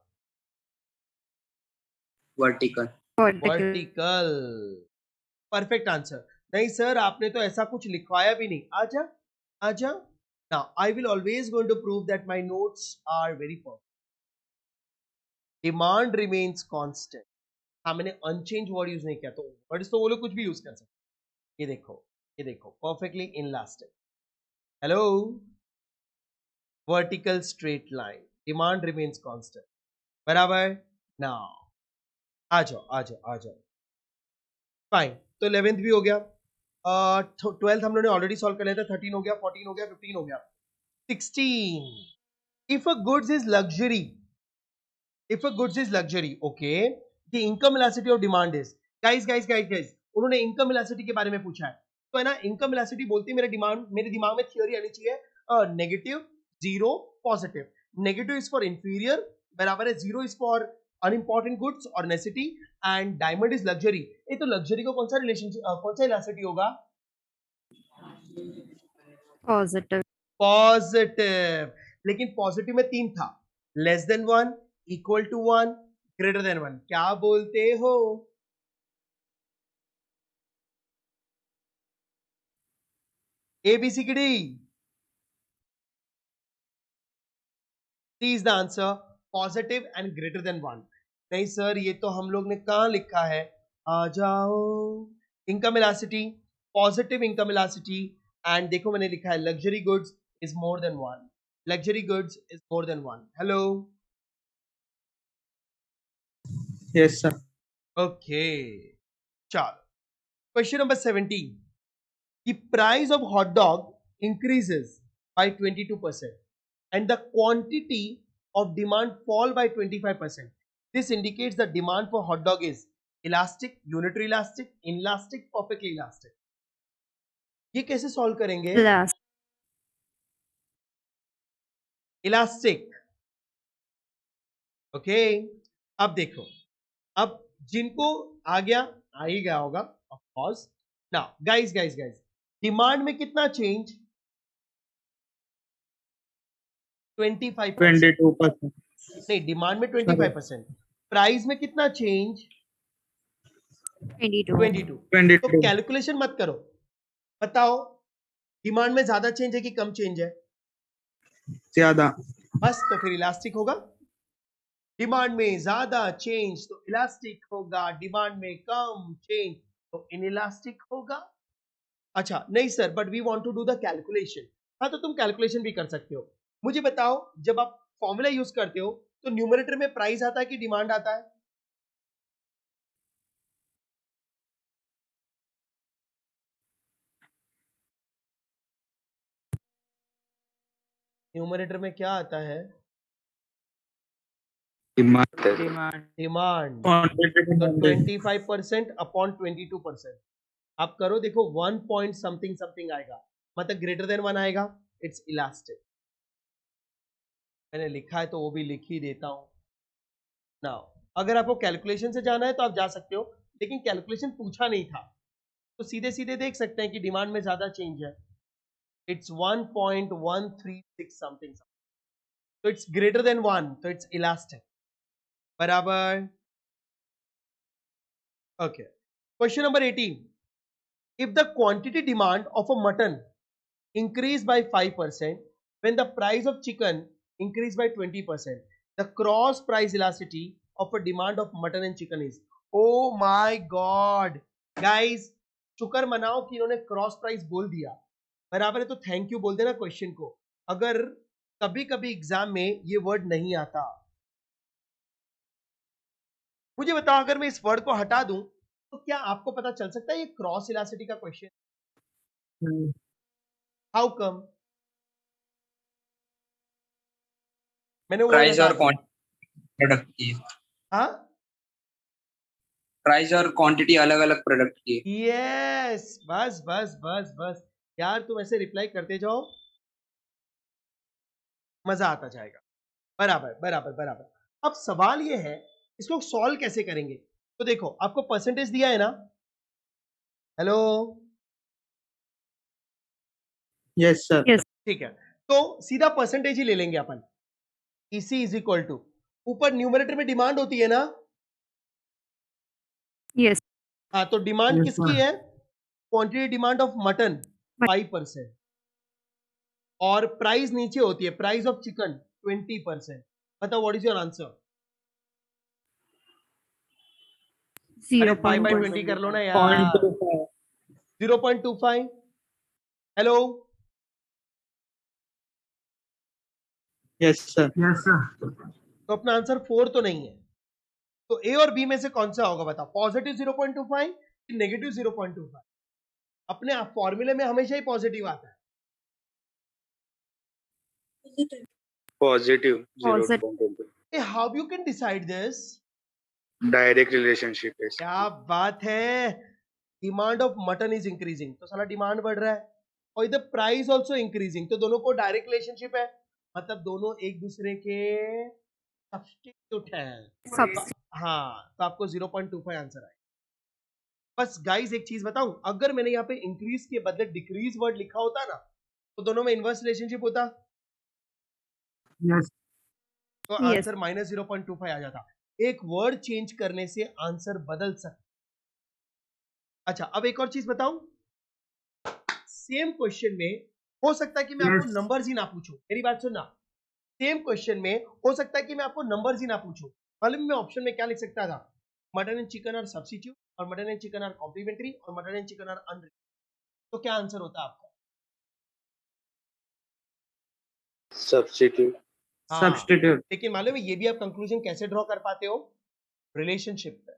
Vertical. Vertical? Vertical. Perfect answer. नहीं सर, आपने तो ऐसा कुछ लिखवाया भी नहीं। आजा आजा। Now I will always going to prove that my notes are very perfect. Demand remains constant. हाँ, मैंने अनचेंज वर्ड यूज नहीं किया, तो वर्ड्स तो वो लोग कुछ भी यूज कर सकते। ये देखो, ये देखो, perfectly inelastic. Hello, vertical straight line, demand remains constant, बराबर। नाउ आ जाओ आ जाओ आ जाओ। फाइन, तो 11th भी हो गया, 12th हम लोगों ने ऑलरेडी सॉल्व कर लिया था। 13 हो गया, 14 हो गया, 15 हो गया, 16। If a goods is luxury, if a goods is luxury, okay, the income elasticity of demand is, guys उन्होंने इनकम इलास्टिसिटी के बारे में पूछा है, तो है ना, इनकम इलास्टिसिटी बोलती है मेरे दिमाग में थियोरी आनी चाहिए, negative, zero, positive. Negative is for inferior, बराबर है, zero is for unimportant goods और necessity, and diamond is luxury. ये तो लग्जरी को कौन सा रिलेशनशिप, कौन सा इलास्टिसिटी होगा? पॉजिटिव। पॉजिटिव। लेकिन पॉजिटिव में 3 था, less than 1, equal to 1, greater than 1। क्या बोलते हो? ए बी सी की D? C is the answer, positive and greater than 1। नहीं सर, ये तो हम लोग ने कहा लिखा है, आ जाओ। Income elasticity, positive income elasticity, and देखो मैंने लिखा है luxury goods is more than 1, luxury goods is more than 1। Hello, Yes, sir. Okay, चलो, question number 17। The price of hot dog increases by 22% and the quantity of demand fall by 25%. This indicates the demand for hot dog is elastic, unitary elastic, inelastic, perfectly elastic. ये कैसे solve करेंगे? Last. Elastic, okay. अब देखो, अब जिनको आ गया, आ ही गया होगा of course. Now guys, demand में कितना चेंज? 25%। 22%. नहीं, डिमांड में 25%। प्राइस में कितना चेंज? 22। 22। तो 22. कैलकुलेशन मत करो, बताओ डिमांड में ज्यादा चेंज है कि कम चेंज है? ज्यादा. बस, तो फिर इलास्टिक होगा। डिमांड में ज्यादा चेंज तो इलास्टिक होगा, डिमांड में कम चेंज तो इनइलास्टिक होगा। अच्छा नहीं sir, but we want to do the calculation. हाँ, तो तुम कैलकुलेशन भी कर सकते हो। मुझे बताओ, जब आप फॉर्मूला यूज करते हो तो न्यूमरेटर में प्राइस आता है कि डिमांड आता है? न्यूमरेटर में क्या आता है? Demand. डिमांड। Quantity तो demand. 25% अपॉन 22%, आप करो, देखो 1 पॉइंट समथिंग समथिंग आएगा, मतलब ग्रेटर देन 1 आएगा, इट्स इलास्टिक। मैंने लिखा है तो वो भी लिख ही देता हूं। नाउ अगर आपको कैलकुलेशन से जाना है तो आप जा सकते हो, लेकिन कैलकुलेशन पूछा नहीं था, तो सीधे सीधे देख सकते हैं कि डिमांड में ज्यादा चेंज है, इट्स 1.136 समथिंग, तो इट्स ग्रेटर देन 1, तो इट्स इलास्टिक, बराबर। Okay, question number 18। If the quantity demand of a mutton increased by 5% when the price of chicken increased by 20%, the cross price elasticity of a demand of mutton and chicken is, oh my god guys, शुक्र मनाओ कि इन्होंने cross price बोल दिया, बराबर है, तो thank you बोल देना क्वेश्चन को, अगर कभी कभी एग्जाम में ये वर्ड नहीं आता। मुझे बताओ, अगर मैं इस वर्ड को हटा दूं तो क्या आपको पता चल सकता है ये क्रॉस इलास्टिसिटी का क्वेश्चन? How come? मैंने वो प्राइस बता और दिया। क्वांटिटी प्रोडक्ट की, हाँ प्राइस और क्वांटिटी अलग अलग प्रोडक्ट की। यस, बस बस बस बस यार, तुम ऐसे रिप्लाई करते जाओ, मजा आता जाएगा। बराबर बराबर बराबर। अब सवाल ये है इसको सॉल्व कैसे करेंगे। तो देखो आपको परसेंटेज दिया है ना, हेलो, Yes, sir. Yes. ठीक है, तो सीधा परसेंटेज ही ले लेंगे अपन। EC इज इक्वल टू, ऊपर न्यूमरेटर में डिमांड होती है ना, Yes. हाँ, तो डिमांड Yes, किसकी sir. है, क्वांटिटी डिमांड ऑफ मटन 5%, और प्राइस नीचे होती है प्राइस ऑफ चिकन 20%। बताओ व्हाट इज योर आंसर। अरे 5/20 कर लो ना यार, 0.25. 0.25। Hello, Yes, sir. तो अपना आंसर 4 तो नहीं है, तो ए और बी में से कौन सा होगा बताओ, पॉजिटिव 0.25 कि नेगेटिव 0.25। अपने फॉर्मूले में हमेशा ही पॉजिटिव आता है। Positive Positive. 0.2. How you can decide this. Direct relationship is. क्या बात है, demand of mutton is increasing, तो साला डिमांड बढ़ रहा है, और इधर प्राइस ऑल्सो इंक्रीजिंग, तो दोनों को डायरेक्ट रिलेशनशिप है, मतलब दोनों एक दूसरे के सब्स्टिट्यूट हैं। Subs- हाँ, तो आपको 0.25 आंसर आए। बस गाइस एक चीज बताऊं, अगर मैंने यहाँ पे इंक्रीज के बदले डिक्रीज वर्ड लिखा होता ना, तो दोनों में इनवर्स रिलेशनशिप होता, Yes. तो Yes. आंसर -0.25 आ जाता। एक वर्ड चेंज करने से आंसर बदल सकता। अच्छा, अब एक और चीज बताऊं, सेम क्वेश्चन में हो सकता है कि मैं आपको Yes. नंबर्स ही ना पूछूं, मेरी बात सुनना, सेम क्वेश्चन में हो सकता है कि मैं आपको नंबर्स ही ना पूछूं, मालूम मैं ऑप्शन में क्या लिख सकता था, mutton and chicken are substitute, और mutton and chicken are complementary, और mutton and chicken are unrelated. तो क्या आंसर होता आपका। Substitute. हाँ, Substitute. लेकिन मालूम है ये भी आप कंक्लूजन कैसे ड्रॉ कर पाते हो, रिलेशनशिप पे।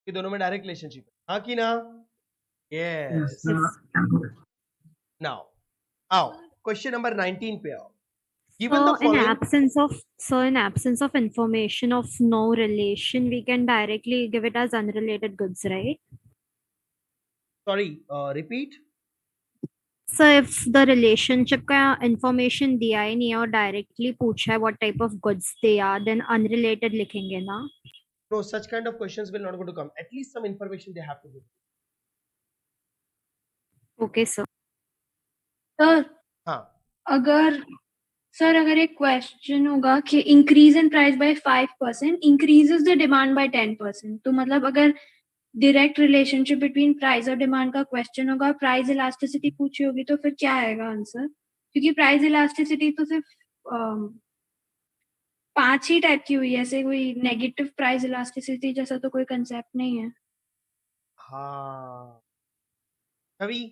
कि दोनों में डायरेक्ट रिलेशनशिप है, हाँ कि ना। यस, नाउ आओ क्वेश्चन नंबर 19 पे आओ। Given the So in following, absence of information of no relation, we can directly give it as unrelated goods, right? Sorry repeat. So if the relationship का information दिया ही नहीं है और directly पूछा है what type of goods they are, then unrelated लिखेंगे ना? No, such kind of questions will not going to come. At least some information they have to give. Okay, sir. Sir हाँ, अगर एक क्वेश्चन होगा कि increase in price by 5% increases the demand by 10%, तो मतलब अगर डायरेक्ट रिलेशनशिप बिटवीन प्राइस और demand का क्वेश्चन होगा, प्राइस इलास्टिसिटी पूछी होगी, तो फिर क्या आएगा आंसर, क्योंकि प्राइस इलास्टिसिटी तो सिर्फ 5 ही टाइप की हुई है, ऐसे कोई नेगेटिव प्राइस इलास्टिसिटी जैसा तो कोई कंसेप्ट नहीं है। हाँ कवि,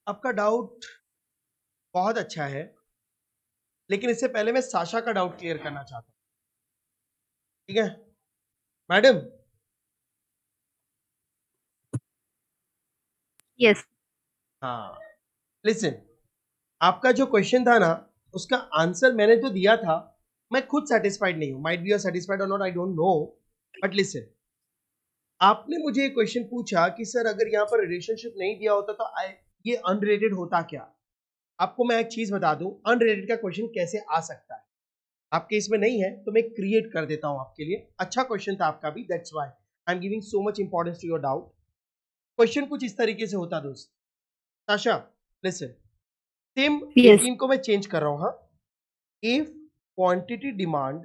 आपका डाउट बहुत अच्छा है, लेकिन इससे पहले मैं साशा का डाउट क्लियर करना चाहता हूँ। ठीक है मैडम। Yes. हाँ, लिसन, आपका जो क्वेश्चन था ना, उसका आंसर मैंने तो दिया था, मैं खुद सेटिस्फाइड नहीं हूं, माइट बी आर सेटिस्फाइड और not, I don't know, but listen, आपने मुझे एक क्वेश्चन पूछा कि सर अगर यहाँ पर रिलेशनशिप नहीं दिया होता तो ये अनरिलेटेड होता क्या। आपको मैं एक चीज बता दूं, अनरिलेटेड का क्वेश्चन कैसे आ सकता है, आपके इसमें नहीं है तो मैं क्रिएट कर देता हूं आपके लिए। अच्छा क्वेश्चन था आपका भी, that's why I am giving so much importance to your doubt. Question कुछ इस तरीके से होता दोस्त। Sasha listen, same Yes. 18 को मैं चेंज कर रहा हूं। हाँ, if quantity demand,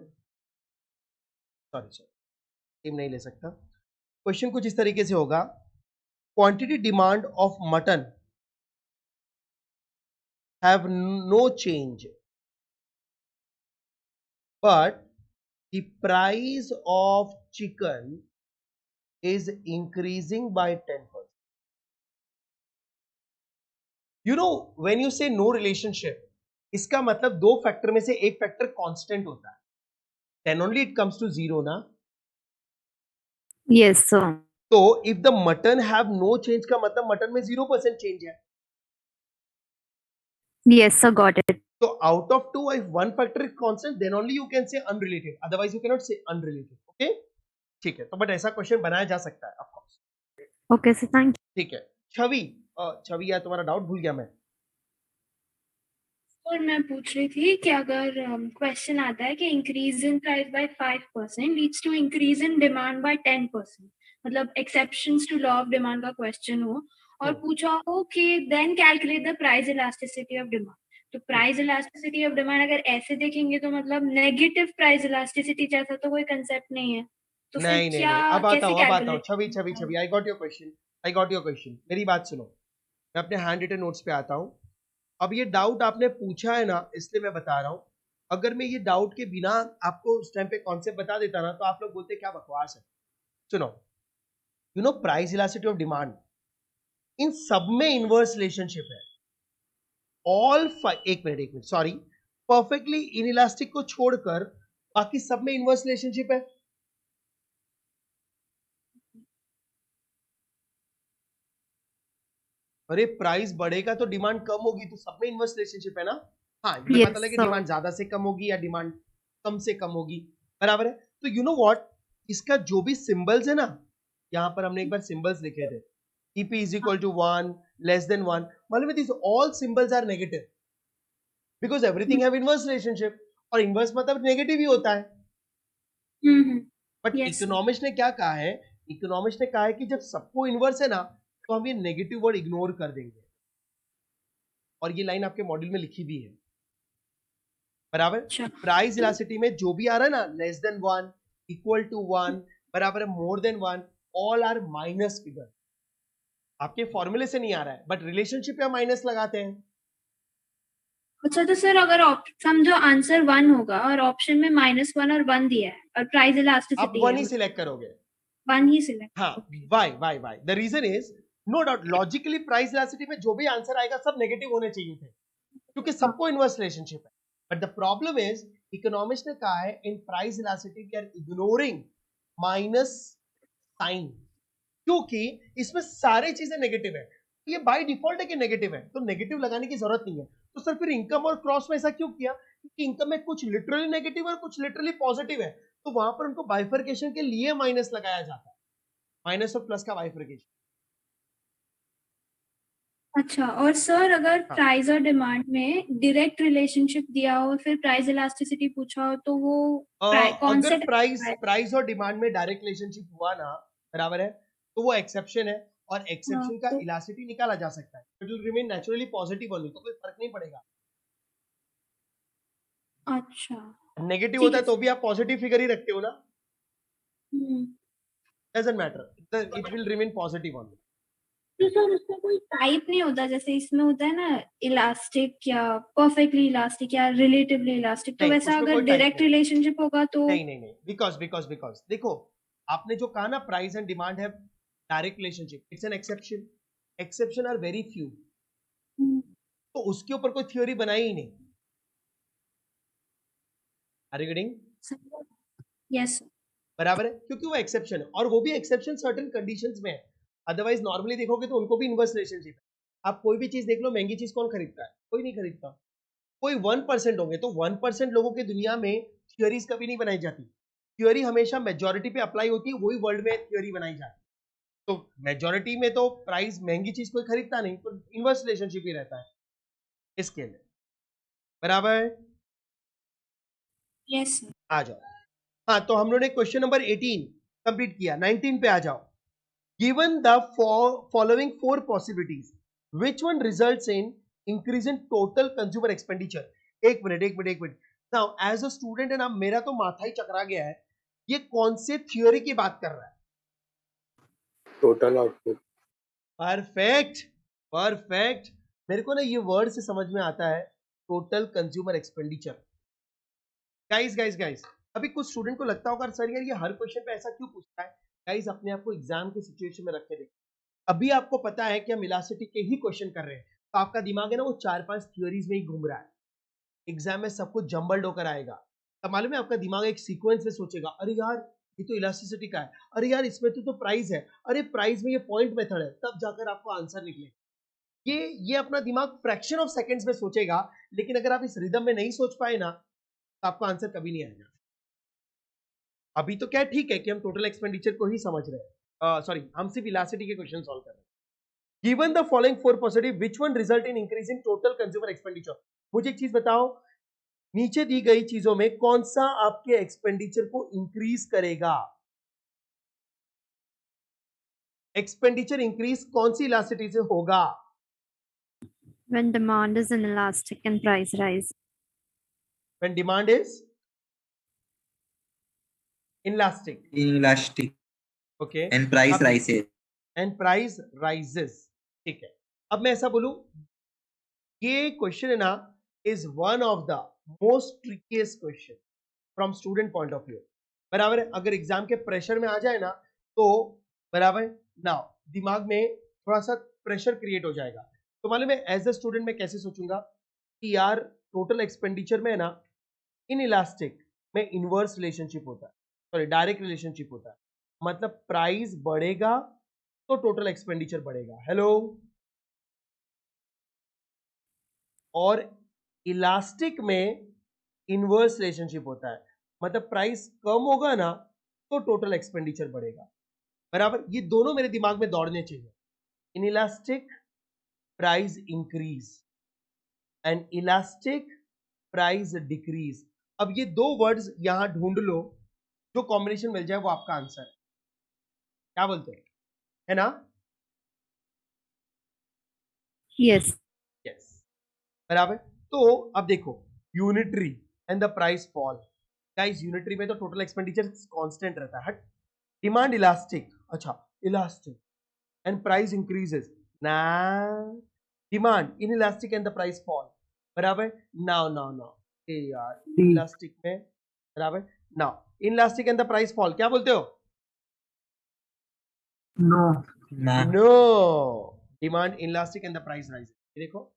sorry same नहीं ले सकता, क्वेश्चन कुछ इस तरीके से होगा, quantity demand of mutton have no change, but the price of chicken is increasing by 10%. You know, when you say no relationship, इसका मतलब दो फैक्टर में से एक फैक्टर कांस्टेंट होता है, then only it comes to zero ना। Yes, sir. तो if the mutton have no change का मतलब मटन में 0% चेंज है. Yes, sir, got it. So out of 2, if one factor is constant, then only you can say unrelated. Otherwise, you cannot say unrelated. Okay? ठीक है. तो but ऐसा question बनाया जा सकता है, of course. Okay, sir, thank you. ठीक है. छवि, छवि यार तुम्हारा डाउट भूल गया मैं. और मैं पूछ रही थी कि अगर क्वेश्चन आता है कि increase in price by 5% leads to increase in demand by 10%, मतलब exceptions to law of demand का क्वेश्चन हो और पूछा हो कि then calculate the price elasticity of demand. तो प्राइस इलास्टिसिटी ऑफ डिमांड अगर ऐसे देखेंगे तो मतलब नेगेटिव प्राइस इलास्टिसिटी जैसा तो कोई कंसेप्ट नहीं है. तो फिर नहीं क्या अब आता कैसे हूँ calculate? Chhavi Chhavi Chhavi, I got your question. मेरी बात सुनो, मैं अपने हैंड रिटन नोट्स पे आता हूँ. अब ये डाउट आपने पूछा है ना, इसलिए मैं बता रहा हूँ. अगर मैं ये डाउट के बिना आपको उस टाइम पे कॉन्सेप्ट बता देता ना, तो आप लोग बोलते क्या बकवास है. सुनो, you know price elasticity of demand इन सब में इनवर्स रिलेशनशिप है. एक मिनट सॉरी, परफेक्टली इनइलास्टिक को छोड़कर बाकी सब में इनवर्स रिलेशनशिप है. अरे प्राइस बढ़ेगा तो डिमांड कम होगी, तो सब में इनवर्स रिलेशनशिप है ना. हाँ, ये Yes, पता लगे sir. डिमांड ज्यादा से कम होगी या डिमांड कम से कम होगी, बराबर है. तो यू नो व्हाट, इसका जो भी सिंबल्स है ना, यहाँ पर हमने एक बार सिंबल्स लिखे थे, EP is equal to 1, less than 1, मालूम है these all symbols are negative because everything have inverse relationship, और इनवर्स मतलब नेगेटिव ही होता है. But Yes, sir. इकोनॉमिस्ट ने क्या कहा है, इकोनॉमिस्ट ने कहा है कि जब सबको इनवर्स है ना, तो हम ये नेगेटिव वर्ड इग्नोर कर देंगे. और ये लाइन आपके मॉड्यूल में लिखी भी है, बराबर. अच्छा. प्राइस इलास्टिसिटी में जो भी आ रहा है ना, लेस देन 1, इक्वल टू 1, बराबर है, more than 1, all are minus figure. आपके फॉर्मूले से नहीं आ रहा है, बट रिलेशनशिप या माइनस लगाते हैं. अच्छा, तो सर अगर समझो आंसर 1 होगा और ऑप्शन में -1 और 1 दिया है और प्राइस आप इलास्टिसिटी 1 ही सिलेक्ट करोगे. 1 ही सिलेक्ट. हाँ, why the reason is, no doubt, logically price elasticity में जो भी आंसर आएगा सब नेगेटिव होने चाहिए थे, क्योंकि सबको इनवर्स रिलेशनशिप है. But the problem is, economist ने कहा है in price elasticity we are ignoring minus sign, क्योंकि इसमें सारी चीजें नेगेटिव है. ये बाय डिफॉल्ट है कि नेगेटिव है, तो नेगेटिव लगाने की जरूरत नहीं है. तो सर फिर इनकम और क्रॉस में ऐसा क्यों किया? क्योंकि इनकम में कुछ लिटरली नेगेटिव और कुछ लिटरली पॉजिटिव है, तो वहां पर उनको बाइफर्केशन के लिए माइनस लगाया जाता है. माइनस और प्लस का बाइफर्केशन. अच्छा, और सर अगर प्राइस और डिमांड में डायरेक्ट रिलेशनशिप दिया हो फिर प्राइस इलास्टिसिटी पूछा हो तो वो कौन अगर से प्राइस और डिमांड में डायरेक्ट रिलेशनशिप हुआ ना, बराबर है, तो वो एक्सेप्शन है, और एक्सेप्शन का इलास्टिसिटी निकाला जा सकता है. It will remain naturally positive only, तो कोई फर्क नहीं पड़ेगा. अच्छा, नेगेटिव होता है तो भी आप पॉजिटिव फिगर ही रखते हो ना, hmm. Doesn't matter, it will remain positive only. तो सर उसका कोई टाइप नहीं होता जैसे इसमें होता है ना इलास्टिक या परफेक्टली इलास्टिक या रिलेटिवली इलास्टिक, तो नहीं, वैसा उसमें अगर कोई type डायरेक्ट नहीं. रिलेशनशिप होगा तो नहीं, बिकॉज देखो, आपने जो कहा ना प्राइस एंड डिमांड है direct relationship, it's an exception are very few, तो उसके ऊपर कोई थ्योरी बनाई ही नहीं. Are you getting? यस बराबर है, क्योंकि वो एक्सेप्शन है, और वो भी एक्सेप्शन सर्टेन कंडीशंस में है. अदरवाइज नॉर्मली देखोगे तो उनको भी इनवर्स रिलेशनशिप है. आप कोई भी चीज देख लो, महंगी चीज कौन खरीदता है? कोई नहीं खरीदता. कोई 1% होंगे, तो 1% लोगों की दुनिया में थ्योरीज कभी नहीं बनाई जाती. थ्योरी हमेशा मेजॉरिटी पे अप्लाई होती है, वही वर्ल्ड में थ्योरी बनाई जाती है. तो मेजॉरिटी में तो प्राइस, महंगी चीज कोई खरीदता नहीं, तो इनवर्स रिलेशनशिप ही रहता है इसके लिए. बराबर, यस आ जाओ. हाँ, तो हम लोगों ने क्वेश्चन नंबर 18 कंप्लीट किया. 19 पे आ जाओ. Given the following 4 possibilities, which one results in increase in total consumer expenditure? एक minute. Now, as a student है ना, मेरा तो माथा ही चकरा गया है. ये कौन से थ्योरी की बात कर रहा है? Total output. परफेक्ट. मेरे को ना ये वर्ड से समझ में आता है, टोटल कंज्यूमर एक्सपेंडिचर. गाइस, अभी कुछ स्टूडेंट को लगता होगा सर यार ये हर क्वेश्चन पे ऐसा क्यों पूछता है. गाइस, अपने आप को एग्जाम की सिचुएशन में रख के देखिए. अभी आपको पता है कि हम इलास्टिसिटी के ही क्वेश्चन कर रहे हैं, तो आपका दिमाग है ना, वो 4-5 थ्योरीज में ही घूम रहा है. एग्जाम में सब कुछ जम्बल्ड होकर आएगा. तब मालूम है आपका दिमाग एक सीक्वेंस में सोचेगा, अरे यार ये तो इलास्टिसिटी का है, अरे यार इसमें तो प्राइस है, अरे प्राइस में ये पॉइंट मेथड है, तब जाकर आपको आंसर निकले। ये अपना दिमाग फ्रैक्शन ऑफ सेकंड्स में सोचेगा, लेकिन अगर आप इस रिदम में नहीं सोच पाए ना तो आपको आंसर कभी नहीं आएगा। अभी तो क्या ठीक है कि हम टोटल एक्सपेंडिचर को ही समझ रहे हैं, सॉरी हम सिर्फ इलास्टिसिटी के क्वेश्चन सॉल्व कर रहे हैं। Given the following 4 positive which one result in increase in total consumer expenditure. मुझे एक चीज बताओ, नीचे दी गई चीजों में कौन सा आपके एक्सपेंडिचर को इंक्रीज करेगा? एक्सपेंडिचर इंक्रीज कौन सी इलास्टिसिटी से होगा? When demand is inelastic and price rise. When demand is inelastic. Inelastic. Okay. And price rises. And price rises. ठीक है, अब मैं ऐसा बोलूं, ये क्वेश्चन है ना is one of the most ट्रिकीएस्ट question from student point of view. बराबर है, अगर एग्जाम के प्रेशर में आ जाए ना तो बराबर ना दिमाग में थोड़ा सा प्रेशर क्रिएट हो जाएगा। तो मालूम है एज अ स्टूडेंट मैं कैसे सोचूंगा कि यार टोटल एक्सपेंडिचर में है ना इन इलास्टिक में इनवर्स रिलेशनशिप होता है, सॉरी डायरेक्ट रिलेशनशिप होता है, मतलब प्राइस बढ़ेगा तो टोटल एक्सपेंडिचर बढ़ेगा। हेलो, और इलास्टिक में इनवर्स रिलेशनशिप होता है, मतलब प्राइस कम होगा ना तो टोटल एक्सपेंडिचर बढ़ेगा। बराबर, ये दोनों मेरे दिमाग में दौड़ने चाहिए। In elastic price increase and elastic price decrease. अब ये दो वर्ड्स यहां ढूंढ लो, जो कॉम्बिनेशन मिल जाए वो आपका आंसर है। क्या बोलते हैं, है ना? Yes. यस, बराबर। तो अब देखो unitary and the price fall. Guys unitary में तो टोटल एक्सपेंडिचर कांस्टेंट रहता है, हट। डिमांड इलास्टिक, अच्छा इलास्टिक एंड प्राइस इंक्रीजेस ना, demand inelastic and the price fall. बराबर, नाउ नाउ नाउ ए यार इलास्टिक में, बराबर now inelastic and the price fall, क्या बोलते हो? No. Nah. No, demand elastic and the price rise. देखो,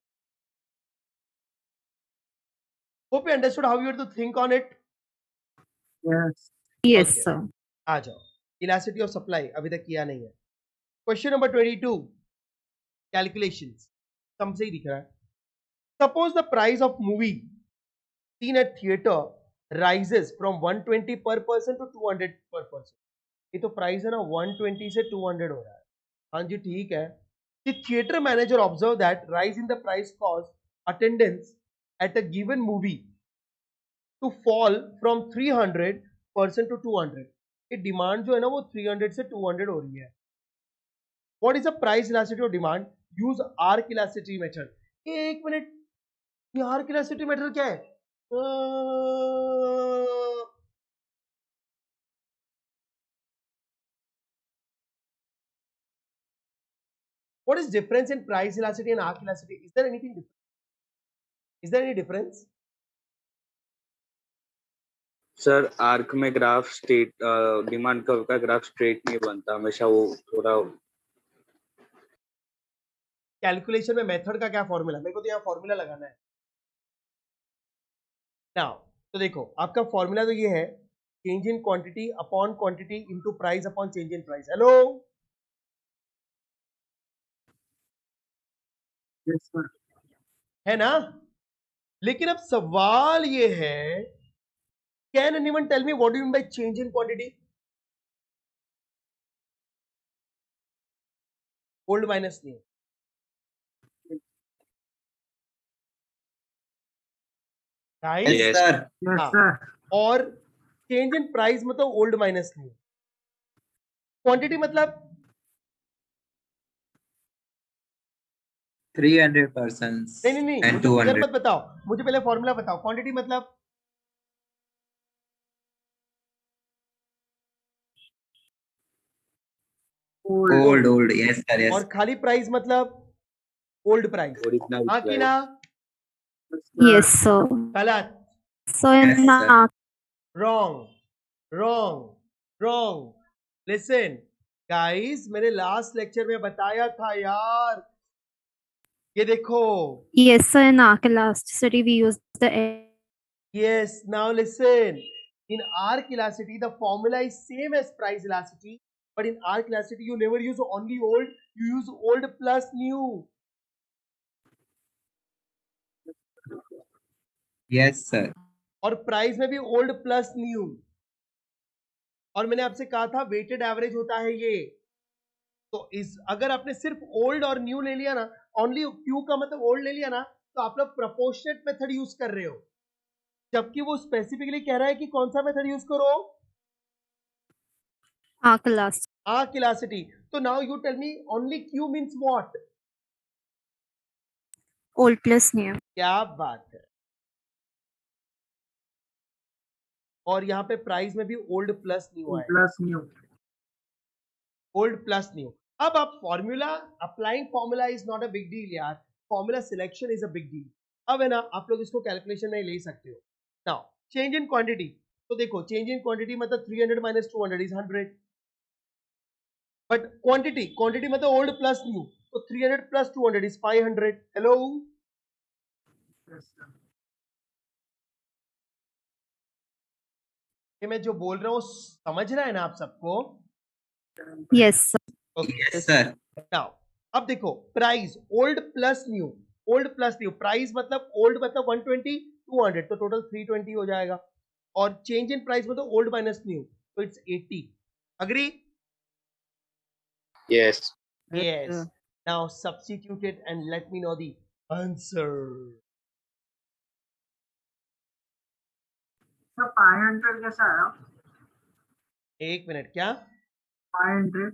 hope you understood how you have to think on it. Yes. Yes, Okay. sir. आ जाओ, elasticity of supply अभी तक किया नहीं है। क्वेश्चन नंबर 22, कैलकुलेशंस समझे ही दिख रहा है। Suppose the price of movie scene at theatre rises from 120 पर पर्सन टू 200 पर पर्सन। ये तो प्राइस है ना 120 से 200 हो रहा है। हाँ जी ठीक है। The theater manager observed that rise in the price caused attendance at a given movie to fall from 300% to 200। ये डिमांड जो है ना वो 300 से 200 हो रही है। What is the price elasticity of demand? Use arc elasticity method. एक मिनट, ये आर्क इलास्टिसिटी मेथड क्या है? What is difference in price elasticity and arc elasticity? Is there anything different? Is there any difference? Sir arc में graph straight, demand curve का graph straight नहीं बनता, हमेशा वो थोड़ा। कैलकुलेशन में मेथड का क्या फॉर्मूला? मेरे को तो यहाँ फॉर्मूला लगाना है नाउ। तो देखो आपका फॉर्मूला तो ये है, change in quantity upon quantity into price upon change in price. Hello, Yes, sir. है ना? लेकिन अब सवाल ये है, can anyone tell me what do you mean by change in quantity? Old minus new. Right? Yes, sir. Yes, हाँ। sir. और change in price मतलब ओल्ड माइनस न्यू। क्वांटिटी मतलब 300 persons नहीं, and मुझे फिगर 200. मत बताओ, मुझे पहले फॉर्मूला बताओ। क्वांटिटी मतलब Old. Yes, sir. Yes. और खाली प्राइस मतलब ओल्ड प्राइस। ओरिजिनल हाँ कि ना? Yes, sir. गलत, So Yes, in sir. arc, wrong. Listen guys, मैंने लास्ट लेक्चर में बताया था यार, ये देखो। yes, sir, in arc elasticity we use the yes, now listen, In R elasticity, the formula is same as price elasticity, but in R elasticity, you never use only old, you use old plus new. Yes, sir. और price में भी old plus new. और मैंने आपसे कहा था weighted average होता है ये. तो इस अगर आपने सिर्फ ओल्ड और न्यू ले लिया ना, ओनली क्यू का मतलब ओल्ड ले लिया ना, तो आप लोग प्रोपोर्शनेट मेथड यूज कर रहे हो, जबकि वो स्पेसिफिकली कह रहा है कि कौन सा मेथड यूज करो, arc elasticity. तो now you tell me only Q means what? old plus new. क्या बात है. और यहाँ पे प्राइस में भी ओल्ड प्लस न्यू आएगा. Plus new. Old plus new. अब आप formula applying formula is not a big deal यार, formula selection is a big deal. अब है ना, आप लोग इसको कैलकुलेशन में ले सकते हो. Now change in quantity. तो देखो चेंज इन क्वांटिटी मतलब 300 माइनस 200 इज 100. बट क्वांटिटी मतलब ओल्ड प्लस न्यू, तो 300 प्लस 200 इज 500. हेलो, ये मैं जो बोल रहा हूँ समझना है ना आप सबको? Yes, sir. Okay. Yes, sir. Now अब देखो price old plus new, old plus new. Price मतलब ओल्ड मतलब 120 200, तो टोटल 320 हो जाएगा. और चेंज इन प्राइस मतलब ओल्ड माइनस न्यू, तो it's 80. Agree? Yes. Yes. Now substitute it and let me know the answer. तो 500 कैसा आया? एक मिनट. क्या 500.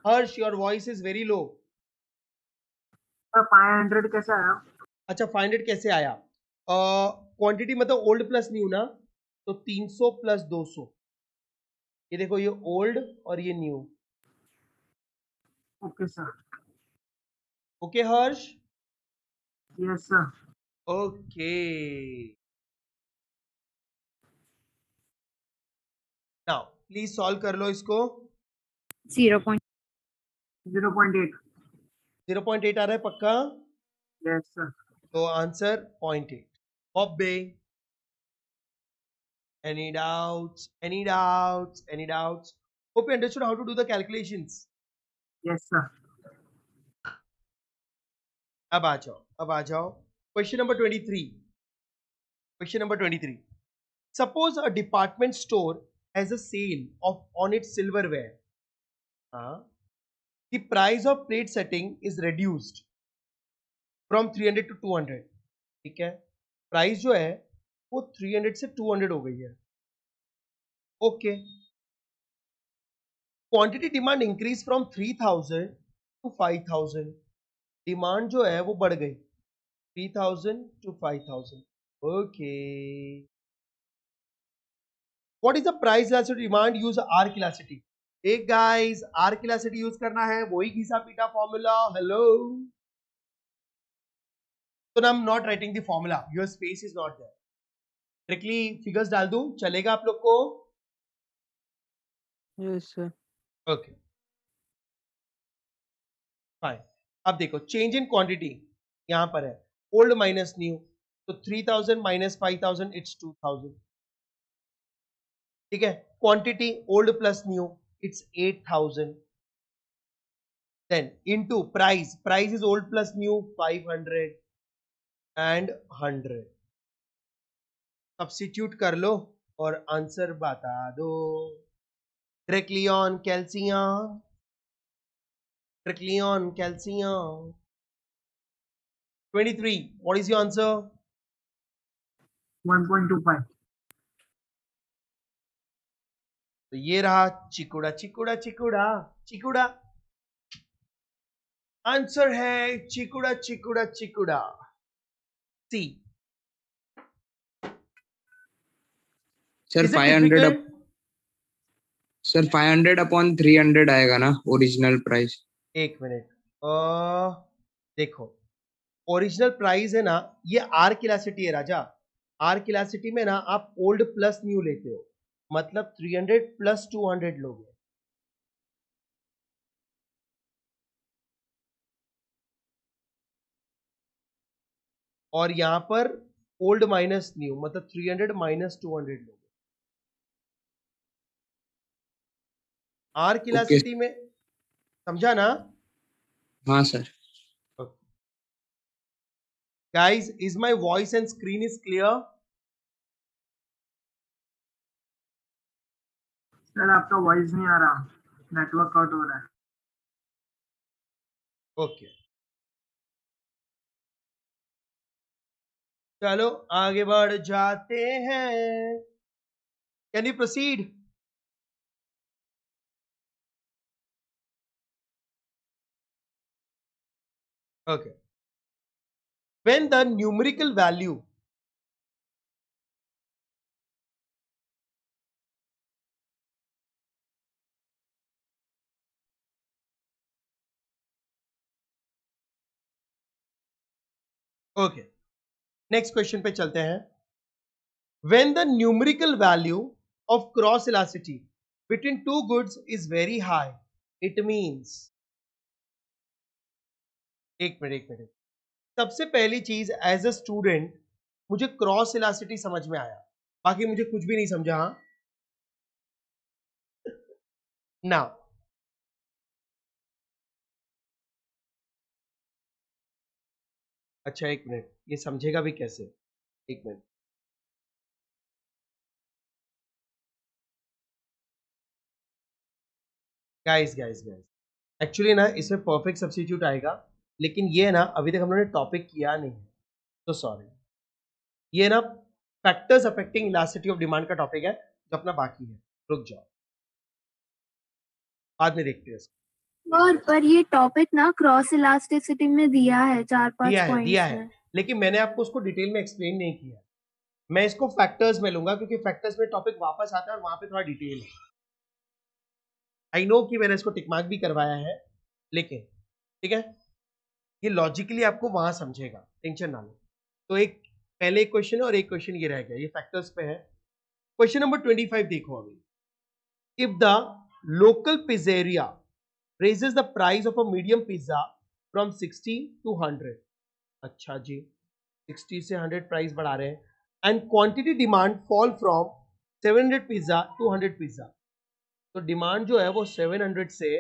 Harsh, your voice is very low. तो 500 कैसा आया? अच्छा 500 कैसे आया? क्वांटिटी मतलब ओल्ड प्लस न्यू ना, तो 300 प्लस 200. ये देखो ये ओल्ड और ये new. Okay sir. Okay Harsh? Yes sir. Okay. Now please solve कर लो इसको. 0.8. 0.8. 0.8 आ रहा है पक्का? Yes sir. तो answer 0.8. ऑब्बे. Any doubts? Any doubts? Any doubts? Hope you understood how to do the calculations. Yes sir. अब आ जाओ, अब आ जाओ. Question number 23. Question number 23. Suppose a department store has a sale of on its silverware. The price of plate setting is reduced from 300 to 200. ठीक है, price जो है वो 300 से 200 हो गई है. Okay. Quantity demand increase from 3000 to 5000. Demand जो है वो बढ़ गई 3000 to 5000. Okay. What is the price elasticity demand? Use arc elasticity. Hey guys, arc elasticity use करना है, वही घिसा पीटा formula. Hello. So now I'm not writing the formula. Your space is not there. Directly figures डाल दूं, चलेगा आप लोग को? Yes, sir. Okay. Fine. अब देखो चेंज इन क्वांटिटी यहां पर है ओल्ड माइनस न्यू, तो 3000 माइनस 5000 इट्स 2000. ठीक है. Quantity old plus new it's 8000. Then into price, price is old plus new 500 and 100. Substitute कर लो और आंसर बता दो. Directly on calcium, directly on calcium. 23. What is your answer? 1.25. तो ये रहा चिकुड़ा चिकुड़ा चिकुड़ा चिकुड़ा. आंसर है चिकुड़ा चिकुड़ा चिकुड़ा. सी. सर 500 सर 500 अपॉन 300 आएगा ना ओरिजिनल प्राइस? एक मिनट. देखो ओरिजिनल प्राइस है ना, ये आर किलासिटी है राजा. आर किलासिटी में ना आप ओल्ड प्लस न्यू लेते हो, मतलब 300 प्लस 200 लोगे. और यहां पर ओल्ड माइनस न्यू मतलब 300 माइनस 200 लोगे. आर्क इलास्टिसिटी में समझा ना? हाँ sir. Guys, is my voice and screen is clear? Sir आपका वॉइस नहीं आ रहा, नेटवर्क कट हो रहा है. ओके, चलो आगे बढ़ जाते हैं. Can you proceed? Okay. When the numerical value okay, next question पे चलते हैं. When the numerical value of cross elasticity between two goods is very high, it means. एक मिनट. सबसे पहली चीज, एज अ स्टूडेंट मुझे क्रॉस इलास्टिसिटी समझ में आया, बाकी मुझे कुछ भी नहीं समझा. नाउ अच्छा एक मिनट, ये समझेगा भी कैसे? एक मिनट. गाइस एक्चुअली ना इसमें परफेक्ट सब्स्टिट्यूट आएगा, लेकिन ये ना अभी तक हम लोगों ने टॉपिक किया नहीं है, तो सॉरी. ये ना factors affecting elasticity of demand का टॉपिक है, जो अपना बाकी है. रुक जाओ, बाद में देखते हैं इसको. और पर ये टॉपिक ना क्रॉस इलास्टिसिटी में दिया है 4-5 दिया पॉइंट्स है, में. लेकिन मैंने आपको उसको डिटेल में एक्सप्लेन नहीं किया. मैं इसको फैक्टर्स में लूंगा, क्योंकि फैक्टर्स में टॉपिक वापस आता है और वहां पे थोड़ा डिटेल है. आई नो कि मैंने इसको टिक मार्क भी करवाया है, लेकिन ठीक है, ये लॉजिकली आपको वहां समझेगा, टेंशन ना लो. तो एक पहले एक क्वेश्चन है और एक क्वेश्चन ये रह गया, ये फैक्टर्स पे है. क्वेश्चन नंबर 25 देखो अभी. If the local pizzeria raises the price of a medium pizza from 60 to 100. अच्छा जी, 60 से 100 प्राइस बढ़ा रहे हैं. And quantity demand fall from 700 pizza to 100 pizza. तो डिमांड जो है वो 700 से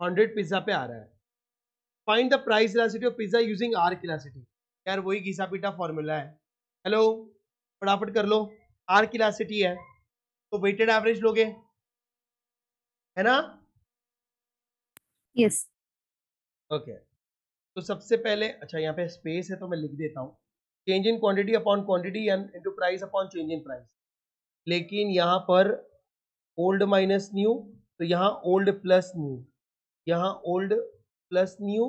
100 पिज्जा पे आ रहा है. Find the price elasticity of pizza using arc elasticity. यार वही घिसा पीटा फॉर्मूला है. हेलो, फटाफट कर लो. आर्क इलास्टिसिटी है तो वेटेड एवरेज लोगे, है ना? Yes. ओके. तो सबसे पहले, अच्छा यहाँ पे स्पेस है तो मैं लिख देता हूँ, change in quantity upon quantity and into price upon change in price. लेकिन यहाँ पर ओल्ड माइनस न्यू, तो यहाँ ओल्ड प्लस न्यू, यहाँ ओल्ड प्लस न्यू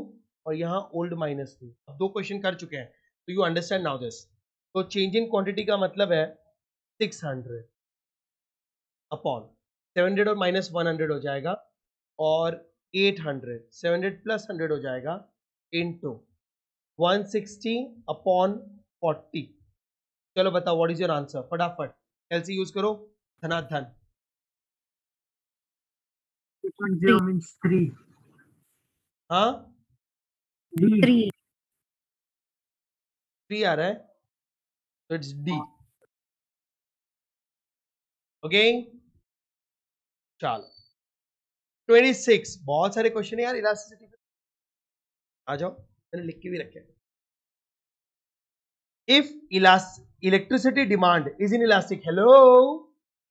और यहाँ ओल्ड माइनस न्यू. अब 2 क्वेश्चन कर चुके हैं, तो यू अंडरस्टैंड नाउ दिस. तो चेंज इन क्वांटिटी का मतलब है 600 अपॉन 700 और माइनस 100 हो जाएगा, और 800, 700 प्लस 100 हो जाएगा, इनटू 160 अपॉन 40. चलो बताओ व्हाट इज योर आंसर, फटाफट एलसी यूज करो. धनाधन. 2.0 means 3. हाँ, 3. 3 आ रहा है, तो इट्स डी. ओके, चलो 26. बहुत सारे क्वेश्चन है यार इलास्टिसिटी पे, आ जाओ, मैंने लिख के भी रखे. If electricity demand is in elastic. Hello,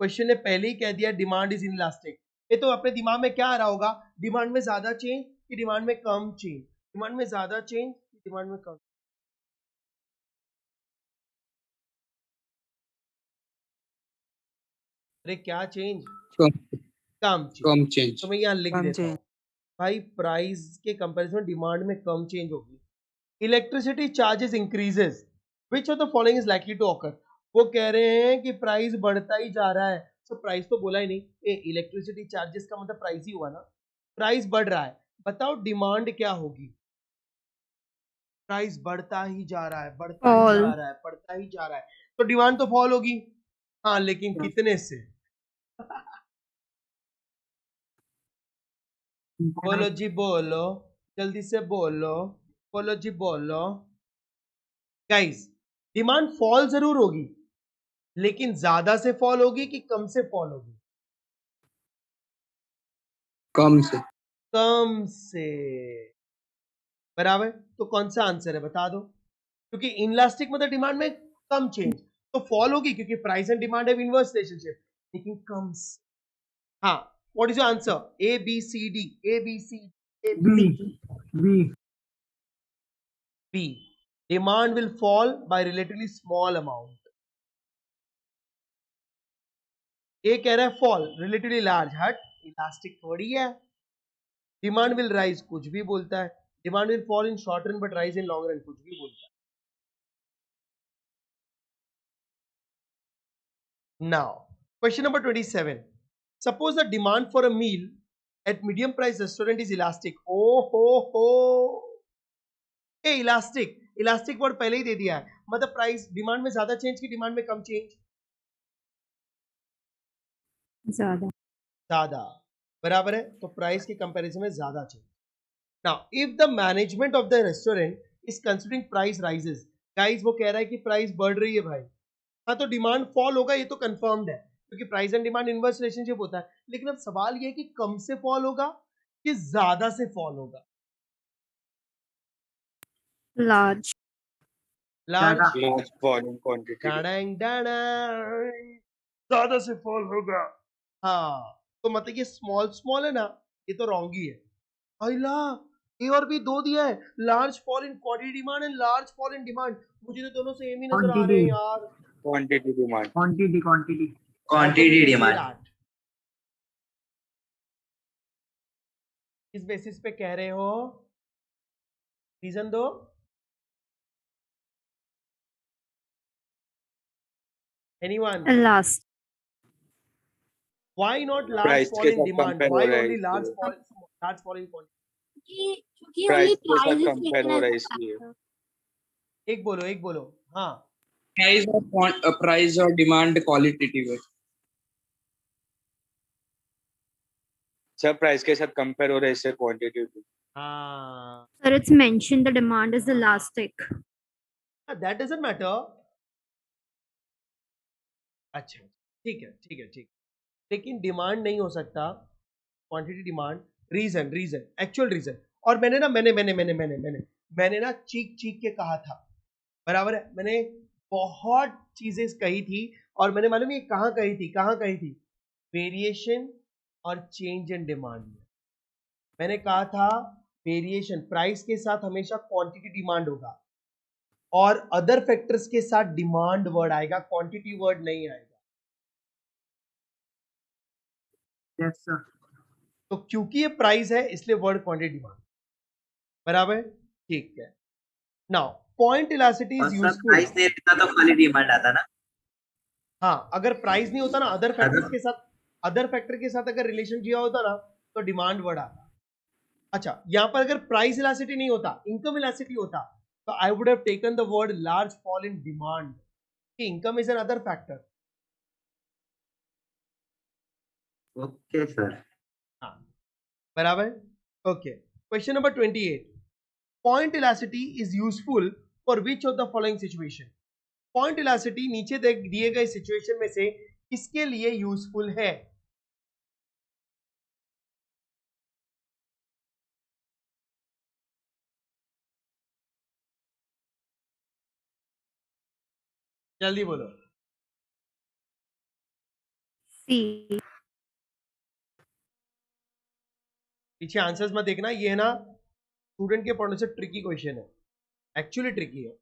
question ने पहले ही कह दिया डिमांड इज इन इलास्टिक. ये तो अपने दिमाग में क्या आ रहा होगा, डिमांड में ज्यादा चेंज कि डिमांड में कम चेंज, डिमांड में ज्यादा चेंज कि डिमांड में कम. अरे क्या चेंज, कम चेंज. तो मैं यहाँ लिख देता हूँ भाई, प्राइस के कंपैरिजन में डिमांड में कम चेंज होगी. Electricity charges increases, which of the following is likely to occur. वो कह रहे हैं कि प्राइस बढ़ता ही जा रहा है. तो प्राइस तो बोला ही नहीं, इलेक्ट्रिसिटी चार्जेस का मतलब प्राइस ही हुआ ना. प्राइस बढ़ रहा है, बताओ डिमांड क्या होगी. प्राइस बढ़ता ही जा रहा है, बढ़ता ही जा रहा है, बढ़ता ही जा रहा है, तो डिमांड तो फॉल होगी. हाँ, लेकिन कितने से? बोलो जी बोलो, जल्दी से बोलो, बोलो जी बोलो. गाइस, डिमांड फॉल जरूर होगी, लेकिन ज्यादा से फॉल होगी कि कम से फॉल होगी? कम से। कम से, बराबर। तो कौन सा आंसर है बता दो, क्योंकि इनलास्टिक मतलब डिमांड में कम चेंज, तो फॉल होगी क्योंकि प्राइस एंड डिमांड है इनवर्स रिलेशनशिप, लेकिन कम से। हाँ, what is your answer? A B C D, A B C, A B B C, B B. Demand will fall by relatively small amount. A कह रहा है फॉल रिलेटिवली लार्ज, हट, elastic थोड़ी है। डिमांड विल राइज कुछ भी बोलता है, demand will fall in short run but rise in long run कुछ भी बोलता है। Now, question number 27. Suppose the demand for a meal at medium price restaurant is elastic. Oh ho. A elastic, elastic word पहले ही दे दिया है, मतलब price demand में ज्यादा चेंज की डिमांड में कम चेंज, ज्यादा। ज्यादा, बराबर है। तो प्राइस के कंपैरिजन में ज्यादा change. Now if the management of the restaurant is considering price rises, guys वो कह रहा है कि प्राइस बढ़ रही है भाई, हाँ तो डिमांड फॉल होगा, ये तो कंफर्म्ड है क्योंकि price and demand inverse relationship होता है। लेकिन अब सवाल ये है कि कम से फॉल होगा कि ज्यादा से फॉल होगा? Large. Large, large volume quantity. ज्यादा से फॉल होगा। हाँ, तो मतलब ये स्मॉल स्मॉल है ना, ये तो रॉन्ग ही है। अला, ए और बी दो दिया है, large fall in quantity demand and large fall in demand, मुझे तो दोनों सेम ही नजर आ रहे हैं यार। Quantity demand. Quantity quantity demand. किस बेसिस पे कह रहे हो? रीजन दो। Anyone? Last. Why not large Price fall के in साथ demand? compare Why हो रहा है only large इसलिए। fall, large fall in quantity? क्योंकि Price only के साथ price is compare taken हो as रहा a है इसलिए। factor. एक बोलो, हाँ। प्राइस और डिमांड क्वालिटेटिव है। सर प्राइस के साथ कंपेयर हो रहा है इससे क्वांटिटी। हाँ, Sir, it's mentioned the demand is elastic. that doesn't matter. अच्छा, ठीक है, लेकिन डिमांड नहीं हो सकता, quantity demand, reason actual reason. और मैंने ना चीख के कहा था, बराबर है, मैंने बहुत चीजें कही थी, और मैंने मालूम ये कहाँ कही थी? वेरिएशन और चेंज इन डिमांड में। मैंने कहा था वेरिएशन, प्राइस के साथ हमेशा क्वांटिटी डिमांड होगा, और अदर फैक्टर्स के साथ डिमांड वर्ड आएगा, क्वांटिटी वर्ड नहीं आएगा। Yes sir. तो क्योंकि ये प्राइस है इसलिए वर्ड क्वांटिटी डिमांड, बराबर, ठीक है। नाउ पॉइंट इलास्टिसिटी और इज सर यूजफुल। प्राइस नहीं रहता तो खाली डिमांड आता ना। हाँ, अगर प्राइस नहीं होता ना, अदर फैक्टर के साथ अगर रिलेशन किया होता ना, तो डिमांड वर्ड आता। अच्छा, यहां पर अगर प्राइस इलास्टिसिटी नहीं होता, इनकम इलास्टिसिटी होता, तो I would have taken the word large fall in demand. Income is an other factor. Okay sir. हाँ, बराबर, okay. Question number 28. Point elasticity is useful for which of the following situation? Point elasticity नीचे दिए गए situation में से किसके लिए useful है? जल्दी बोलो। C. पीछे आंसर्स मत देखना, ये है ना स्टूडेंट के पढ़ने से ट्रिकी क्वेश्चन है, एक्चुअली ट्रिकी है।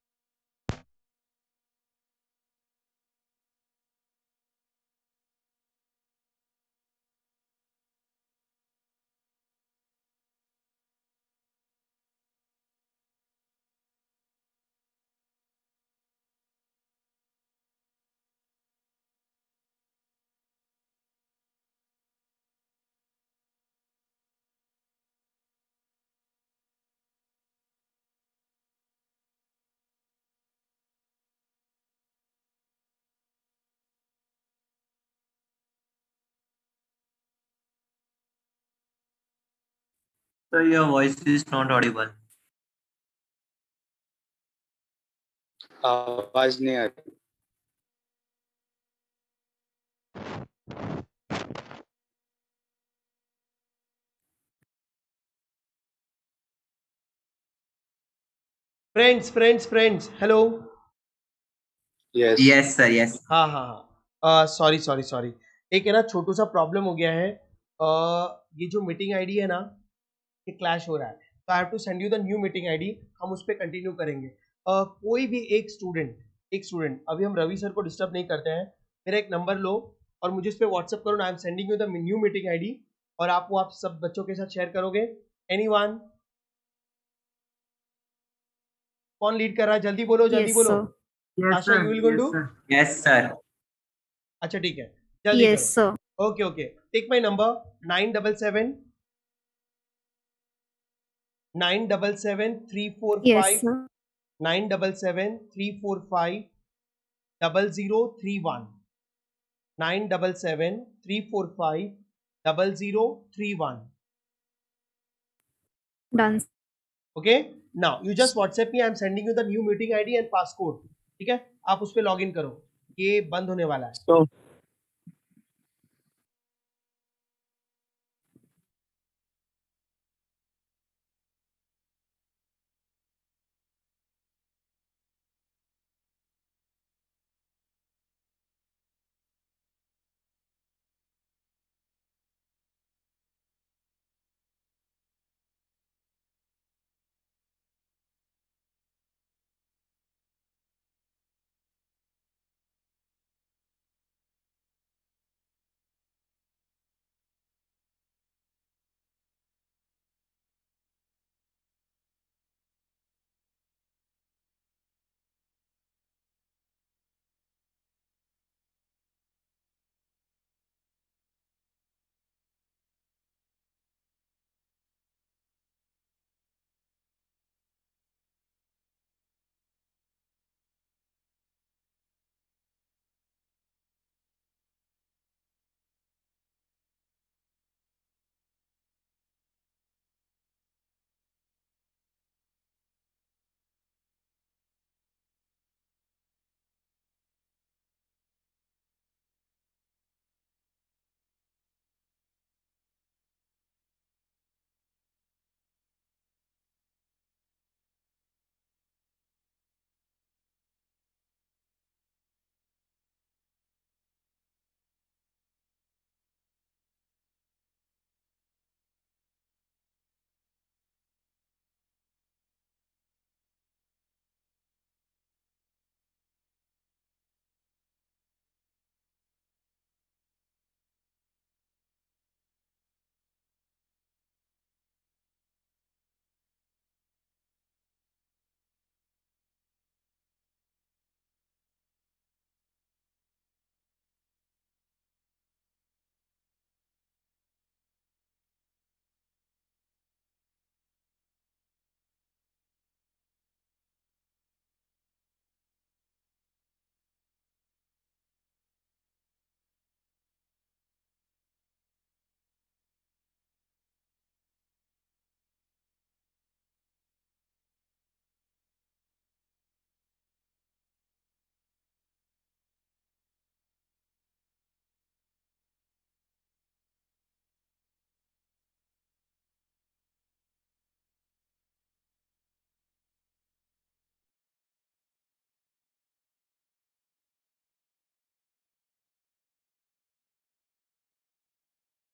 So your voice is not audible. आवाज नहीं आ रही। Friends hello. Yes. Yes, sir. Yes. हाँ हाँ हाँ, सॉरी. एक है ना छोटू सा प्रॉब्लम हो गया है. ये जो मीटिंग आईडी है ना, ये क्लैश हो रहा है, तो I have to send you the new meeting ID. हम उस पर कंटिन्यू करेंगे. कोई भी एक स्टूडेंट अभी हम रवि सर को डिस्टर्ब नहीं करते हैं. मेरा एक नंबर लो और मुझे इस पर व्हाट्सअप करो. I am sending you the new meeting ID और आप वो आप सब बच्चों के साथ शेयर करोगे. एनीवन? कौन लीड कर रहा है? जल्दी बोलो जल्दी Yes, बोलो. sir. Yes, Asha, sir. you will go Yes, do? sir. Yes, sir. अच्छा ठीक है, जल्दी Yes, करो. sir. Okay. Take my number 977 Yes, 977 345 sir. 977 345 0031. 977 345 0031. Done. Okay. Now you just WhatsApp me. I am sending you the new meeting ID and passcode. ठीक है, आप उस पर लॉग इन करो. ये बंद होने वाला है. So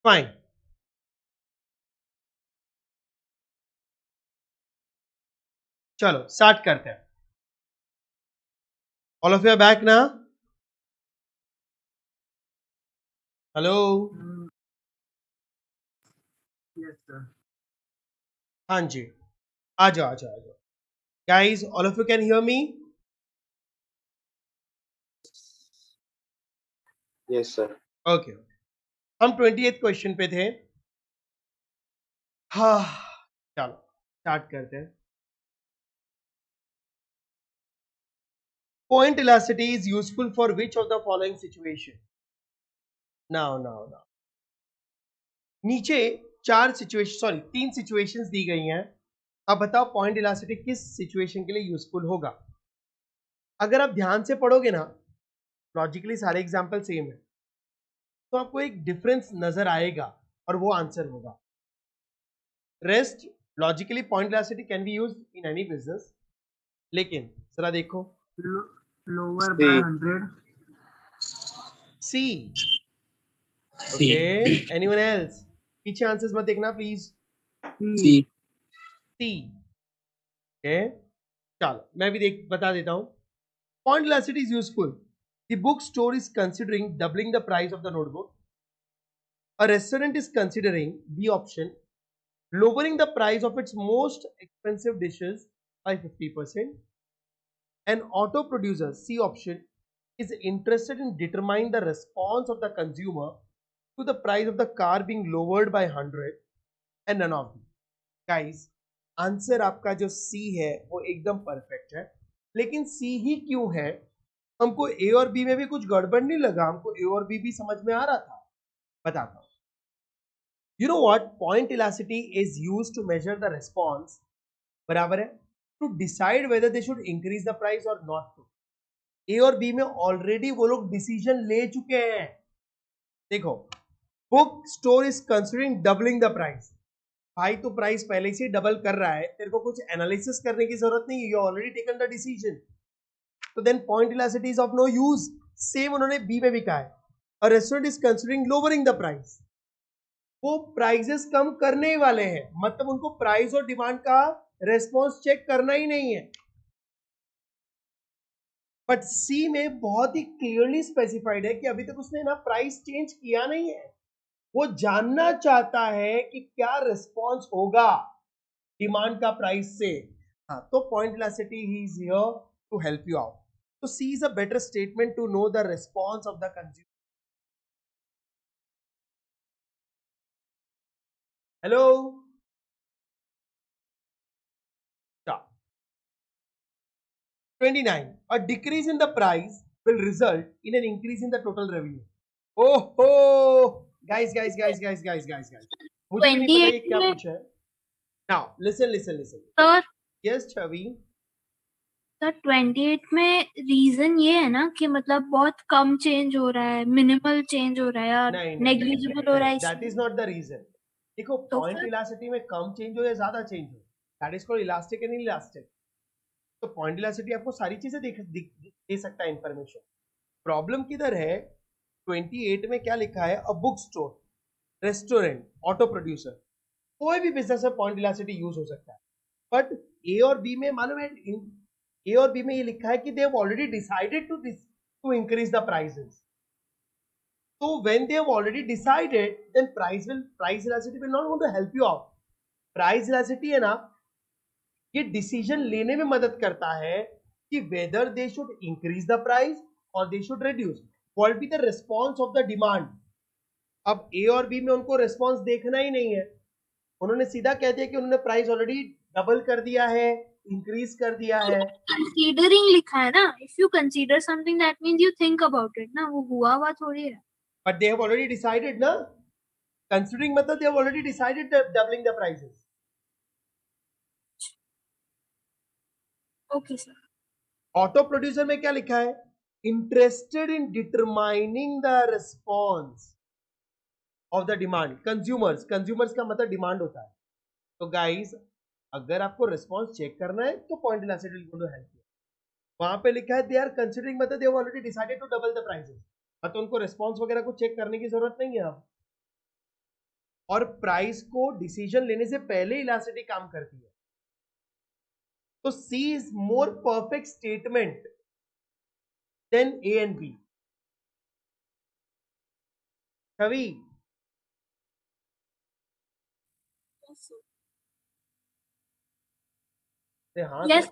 fine. चलो स्टार्ट करते हैं. All of you are back ना? हेलो. Yes, sir. हाँ जी, आ जाओ. Guys, all of you can hear me? Yes, sir. Okay. हम 28th क्वेश्चन पे थे. हाँ, चलो स्टार्ट करते हैं. Point elasticity is useful for which of the following situation? Now. नीचे तीन सिचुएशंस दी गई हैं. अब बताओ पॉइंट इलास्टिसिटी किस सिचुएशन के लिए यूजफुल होगा. अगर आप ध्यान से पढ़ोगे ना, लॉजिकली सारे एग्जांपल सेम है, तो आपको एक डिफरेंस नजर आएगा और वो आंसर होगा. Rest logically point elasticity can be used in any business. लेकिन जरा देखो lower C. by 100. C. Okay, anyone else? पीछे आंसर्स मत देखना प्लीज. C. सी. ओके, चलो मैं भी बता देता हूं. Point elasticity is useful. The bookstore is considering doubling the price of the notebook. A restaurant is considering B option, lowering the price of its most expensive dishes by 50%. An auto producer, C option, is interested in determining the response of the consumer to the price of the car being lowered by 100, and none of them. Guys, answer आपका जो C है वो एकदम perfect है, लेकिन C ही क्यों है? हमको A और B में भी कुछ गड़बड़ नहीं लगा, हमको A और B भी समझ में आ रहा था. बताता हूं. You know what? Point elasticity is used to measure the response, बराबर है, to decide whether they should increase the price or not to. A और B में ऑलरेडी वो लोग डिसीजन ले चुके हैं. देखो, book store is considering doubling the price. भाई तो प्राइस पहले से डबल कर रहा है, तेरे को कुछ एनालिसिस करने की जरूरत नहीं है, you already taken the decision. तो then point elasticity is of no use. Same उन्होंने बी में भी कहा है, a restaurant is considering lowering the price. वो प्राइसेस कम करने ही वाले हैं, मतलब उनको प्राइस और डिमांड का रेस्पॉन्स चेक करना ही नहीं है. बट सी में बहुत ही क्लियरली स्पेसिफाइड है कि अभी तक उसने ना प्राइस चेंज किया नहीं है. वो जानना चाहता है कि क्या रिस्पॉन्स होगा डिमांड का प्राइस से. हाँ, तो पॉइंट इलास्टिसिटी ही is here to help you out. तो C is a better statement to know the response of the consumer. Hello, 29. A decrease in the price will result in an increase in the total revenue. Oh, guys. मुझे भी नहीं पता ये क्या पूछा है. Now, listen. Sir Yes, Chavi. Sir 28 में reason ये है ना कि मतलब बहुत कम चेंज हो रहा है, मिनिमल चेंज हो रहा है और नेग्लिजिबल हो रहा है. That is not the reason. देखो, तो पॉइंट इलास्टिसिटी में कम चेंज हो या ज्यादा चेंज हो, that is called elastic and elastic. तो पॉइंट इलास्टिसिटी आपको सारी चीजें दे सकता है इंफॉर्मेशन. प्रॉब्लम किधर है? 28 में क्या लिखा है? A book store, restaurant, auto producer, कोई भी बिजनेस में पॉइंट इलास्टिसिटी यूज हो सकता है. बट ए और बी में मालूम है, ए और बी में ये लिखा है कि they have already decided to increase the prices. So when they have already decided, then price elasticity will not going to help you out. Price elasticity है ना, ये डिसीजन लेने में मदद करता है कि whether they should increase the price or they should reduce. What will be the response of the demand? अब A और B में उनको response देखना ही नहीं है, उन्होंने सीधा कह दिया कि उन्होंने प्राइस ऑलरेडी डबल कर दिया है, इंक्रीज कर दिया है. कंसीडरिंग लिखा है ना. If you consider something that means you think about it ना. वो हुआ थोड़ी है. But they have already decided ना. Considering मतलब they have already decided doubling the prices. Okay sir. Auto producer में क्या लिखा है? Interested in determining the response of the demand. Consumers का मतलब डिमांड होता है. तो गाइस, अगर आपको रिस्पॉन्स चेक करना है तो point elasticity will help you. वहां पे लिखा है दे आर कंसीडरिंग, मतलब they have already decided to double the prices. मतलब उनको रिस्पॉन्स वगैरह को चेक करने की जरूरत नहीं है अब. और प्राइस को डिसीजन लेने से पहले इलास्टिसिटी काम करती है. तो C is more perfect statement than A and B. Chavi, हाँ Yes.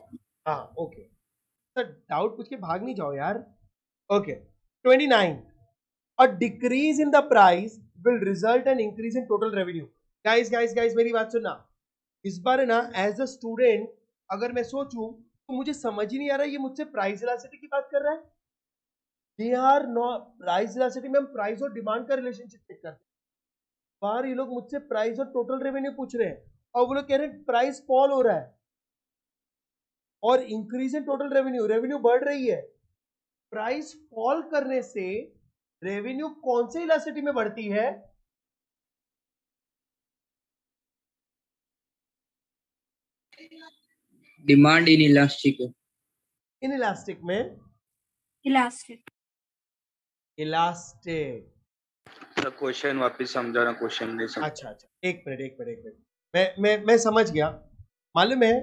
हाँ, ओके सर. डाउट पूछ के भाग नहीं जाओ यार. Okay, 29. A decrease in the price will result in increase in total revenue. Guys, मेरी बात सुनना. इस बार है ना, एज अ स्टूडेंट अगर मैं सोचूं तो मुझे समझ ही नहीं आ रहा है ये मुझसे प्राइस इलास्टिसिटी की बात कर रहा है. They are not price elasticity में हम प्राइस और डिमांड का रिलेशनशिप चेक करते हैं. बाहर ये लोग मुझसे प्राइस और टोटल रेवेन्यू पूछ रहे हैं, और वो लोग कह रहे हैं प्राइस फॉल हो रहा है और इंक्रीज इन टोटल रेवेन्यू बढ़ रही है. प्राइस फॉल करने से रेवेन्यू कौन से इलास्टिसिटी में बढ़ती है? Demand in elastic. इनइलास्टिक में Elastic. इलास्टिक। सर क्वेश्चन वापस समझाना, क्वेश्चन नहीं समझ। अच्छा अच्छा, एक मिनट, मैं समझ गया। मालूम है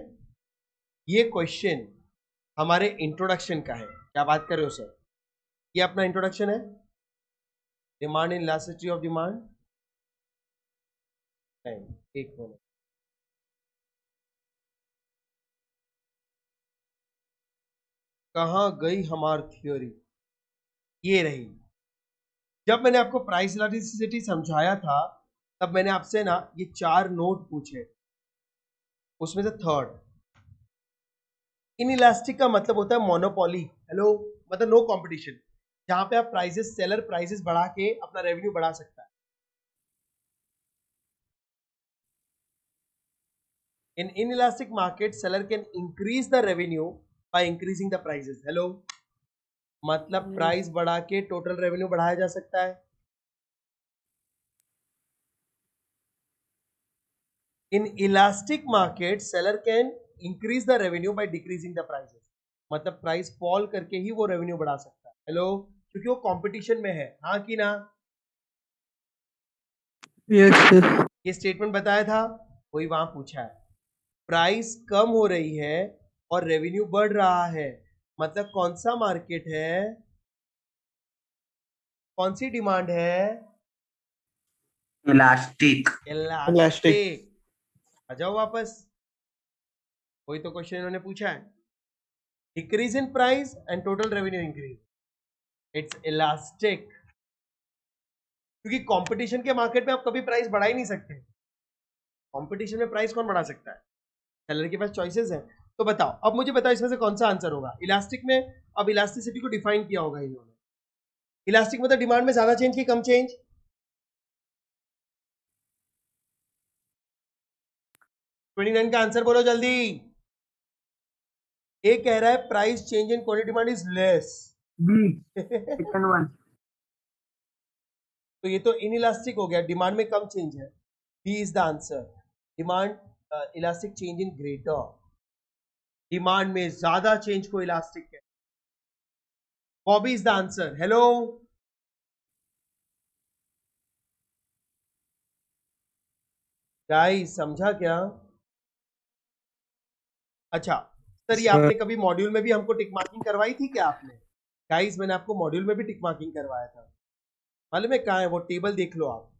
ये क्वेश्चन हमारे इंट्रोडक्शन का है। क्या बात कर रहे हो सर? ये अपना इंट्रोडक्शन है, demand in elasticity of demand. एक मिनट, कहाँ गई हमारी थ्योरी? ये रही। जब मैंने आपको प्राइस इलास्टिसिटी समझाया था तब मैंने आपसे ना ये 4 नोट पूछे, उसमें से थर्ड इनइलास्टिक का मतलब होता है मोनोपोली। हेलो, मतलब नो कंपटीशन, जहां पे आप प्राइसेस, सेलर प्राइसेस बढ़ा के अपना रेवेन्यू बढ़ा सकता है। In inelastic market, seller can increase the revenue by increasing the prices. Hello, मतलब प्राइस बढ़ा के टोटल रेवेन्यू बढ़ाया जा सकता है। In elastic market, seller can increase the revenue by decreasing the prices. मतलब प्राइस फॉल करके ही वो रेवेन्यू बढ़ा सकता है। हेलो, क्योंकि वो कंपटीशन में है। हाँ कि ना? यस ये स्टेटमेंट बताया था, कोई वहां पूछा है। प्राइस कम हो रही है और रेवेन्यू बढ़ रहा है, मतलब कौन सा मार्केट है, कौन सी डिमांड है? इलास्टिक। इलास्टिक। आ जाओ वापस, वही तो क्वेश्चन इन्होंने पूछा है। Decrease in price and total revenue increase, it's elastic. क्योंकि कंपटीशन के मार्केट में आप कभी प्राइस बढ़ा ही नहीं सकते। कंपटीशन में प्राइस कौन बढ़ा सकता है? सेलर के पास चॉइसेस है। तो बताओ, अब मुझे बताओ इसमें से कौन सा आंसर होगा इलास्टिक में? अब इलास्टिसिटी को डिफाइन किया होगा इन्होंने। इलास्टिक मतलब डिमांड में ज्यादा चेंज की कम चेंज। ट्वेंटी का आंसर बोलो जल्दी। ए कह रहा है price change in quantity demand is less. B second one. तो ये तो इनइलास्टिक हो गया, डिमांड में कम चेंज है। B is the answer. Demand elastic change in greater, demand में ज्यादा चेंज को इलास्टिक है। Bobby is the answer. Hello, guys समझा क्या? अच्छा सर, ये आपने कभी मॉड्यूल में भी हमको टिक मार्किंग करवाई थी क्या आपने? गाइस मैंने आपको मॉड्यूल में भी टिक मार्किंग करवाया था, मालूम है कहाँ है? वो टेबल देख लो आप,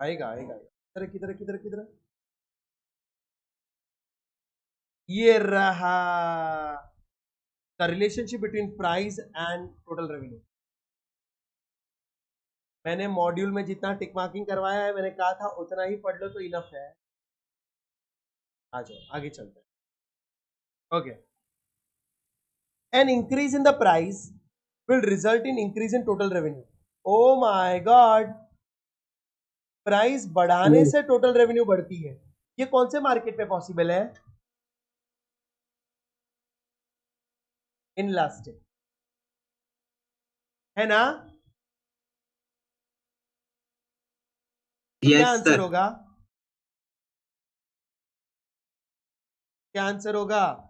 आएगा आएगा। किधर किधर किधर किधर, ये रहा, the relationship between price and total revenue. मैंने मॉड्यूल में जितना टिक मार्किंग करवाया है, मैंने कहा था उतना ही पढ़ लो तो इनफ है। आ जाओ आगे चलते हैं। Okay, an increase in the price will result in increase in total revenue. Oh my God, price बढ़ाने से टोटल रेवेन्यू बढ़ती है। ये कौन से मार्केट में पॉसिबल है? इनइलास्टिक, है ना? तो क्या यस आंसर सर। होगा? क्या आंसर होगा?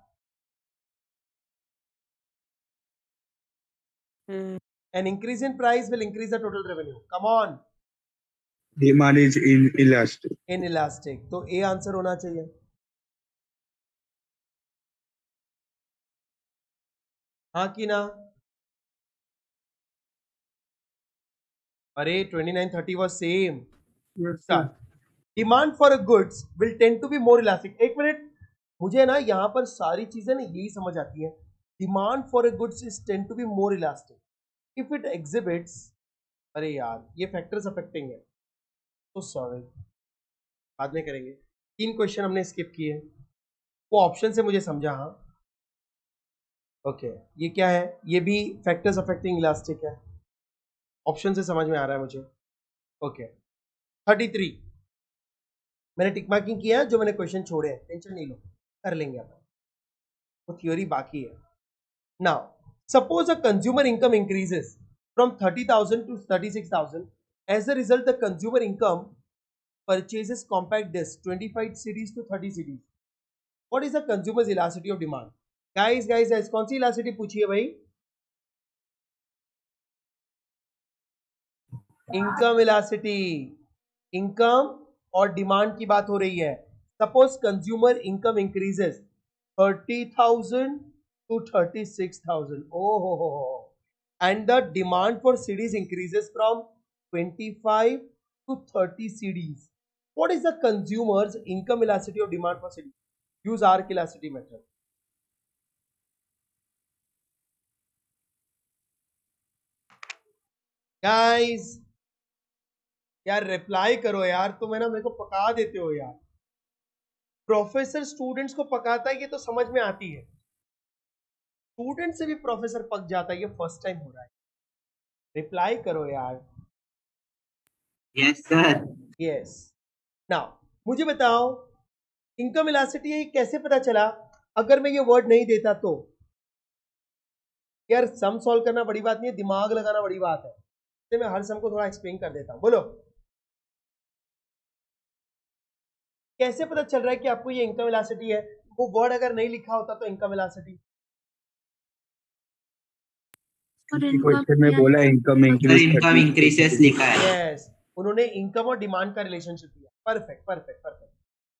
An increase in price will increase the total revenue. Come on. Demand is in elastic. Inelastic. तो ए आंसर होना चाहिए। हाँ कि ना? अरे 29-30 was same. Yes Start. Demand for goods will tend to be more elastic. एक minute, मुझे ना यहाँ पर सारी चीजें ना यही समझ आती है। Demand for a goods is tend to be more elastic if it exhibits, अरे यार ये फैक्टर्स अफेक्टिंग है, तो सॉरी बाद में करेंगे। 3 क्वेश्चन हमने स्किप किए, वो ऑप्शन से मुझे समझा। हाँ ओके, ये क्या है? ये भी फैक्टर्स अफेक्टिंग इलास्टिक है, ऑप्शन से समझ में आ रहा है मुझे। ओके 33 मैंने टिक मार्किंग किया है, जो मैंने क्वेश्चन छोड़े हैं टेंशन नहीं लो, कर लेंगे अपन, वो थ्योरी बाकी है। Now suppose a consumer income increases from 30,000 to 36,000, as a result the consumer income purchases compact disc 25 series to 30 series. What is the consumer's elasticity of demand? Guys कौन सी elasticity पूछी है भाई? इनकम इलास्टिसिटी, इनकम और demand की बात हो रही है. Suppose consumer income increases 30,000 to 36,000. Oh, and the demand for CDs increases from 25 to 30 CDs. What is the consumer's income elasticity or demand for CDs? Use arc elasticity method. Guys, यार reply करो यार, तुम है ना मेरे को पका देते हो यार. प्रोफेसर स्टूडेंट्स को पकाता है ये तो समझ में आती है, स्टूडेंट से भी प्रोफेसर पक जाता है, ये फर्स्ट टाइम हो रहा है. रिप्लाई करो यार. Yes sir. यस. नाउ मुझे बताओ इनकम इलास्टिसिटी कैसे पता चला? अगर मैं ये वर्ड नहीं देता तो यार सम सॉल्व करना बड़ी बात नहीं है, दिमाग लगाना बड़ी बात है. तो मैं हर सम को थोड़ा एक्सप्लेन कर देता हूं. बोलो कैसे पता चल रहा है कि आपको ये इनकम इलास्टिसिटी है? वो वर्ड अगर नहीं लिखा होता तो इनकम इलास्टिसिटी. क्वेश्चन में बोला इनकम सर इनकम इंक्रीसेस लिखा है. यस, उन्होंने इनकम और डिमांड का रिलेशनशिप दिया. Perfect perfect perfect.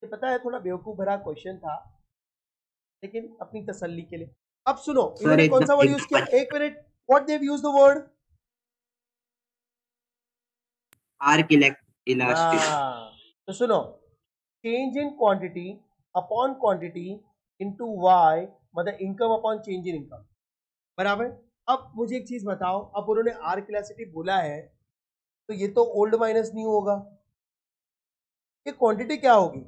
ये पता है थोड़ा बेवकूफ भरा क्वेश्चन था, लेकिन अपनी तसल्ली के लिए. अब सुनो इन्होंने कौन सा वर्ड यूज किया? एक minute. What they have used the word? Arc elasticity. तो सुनो, change in quantity upon quantity into Y, मतलब income upon change in income. बराबर. अब मुझे एक चीज बताओ, अब उन्होंने आर्क इलास्टिसिटी बोला है तो ये तो ओल्ड माइनस न्यू होगा. ये क्वांटिटी क्या होगी?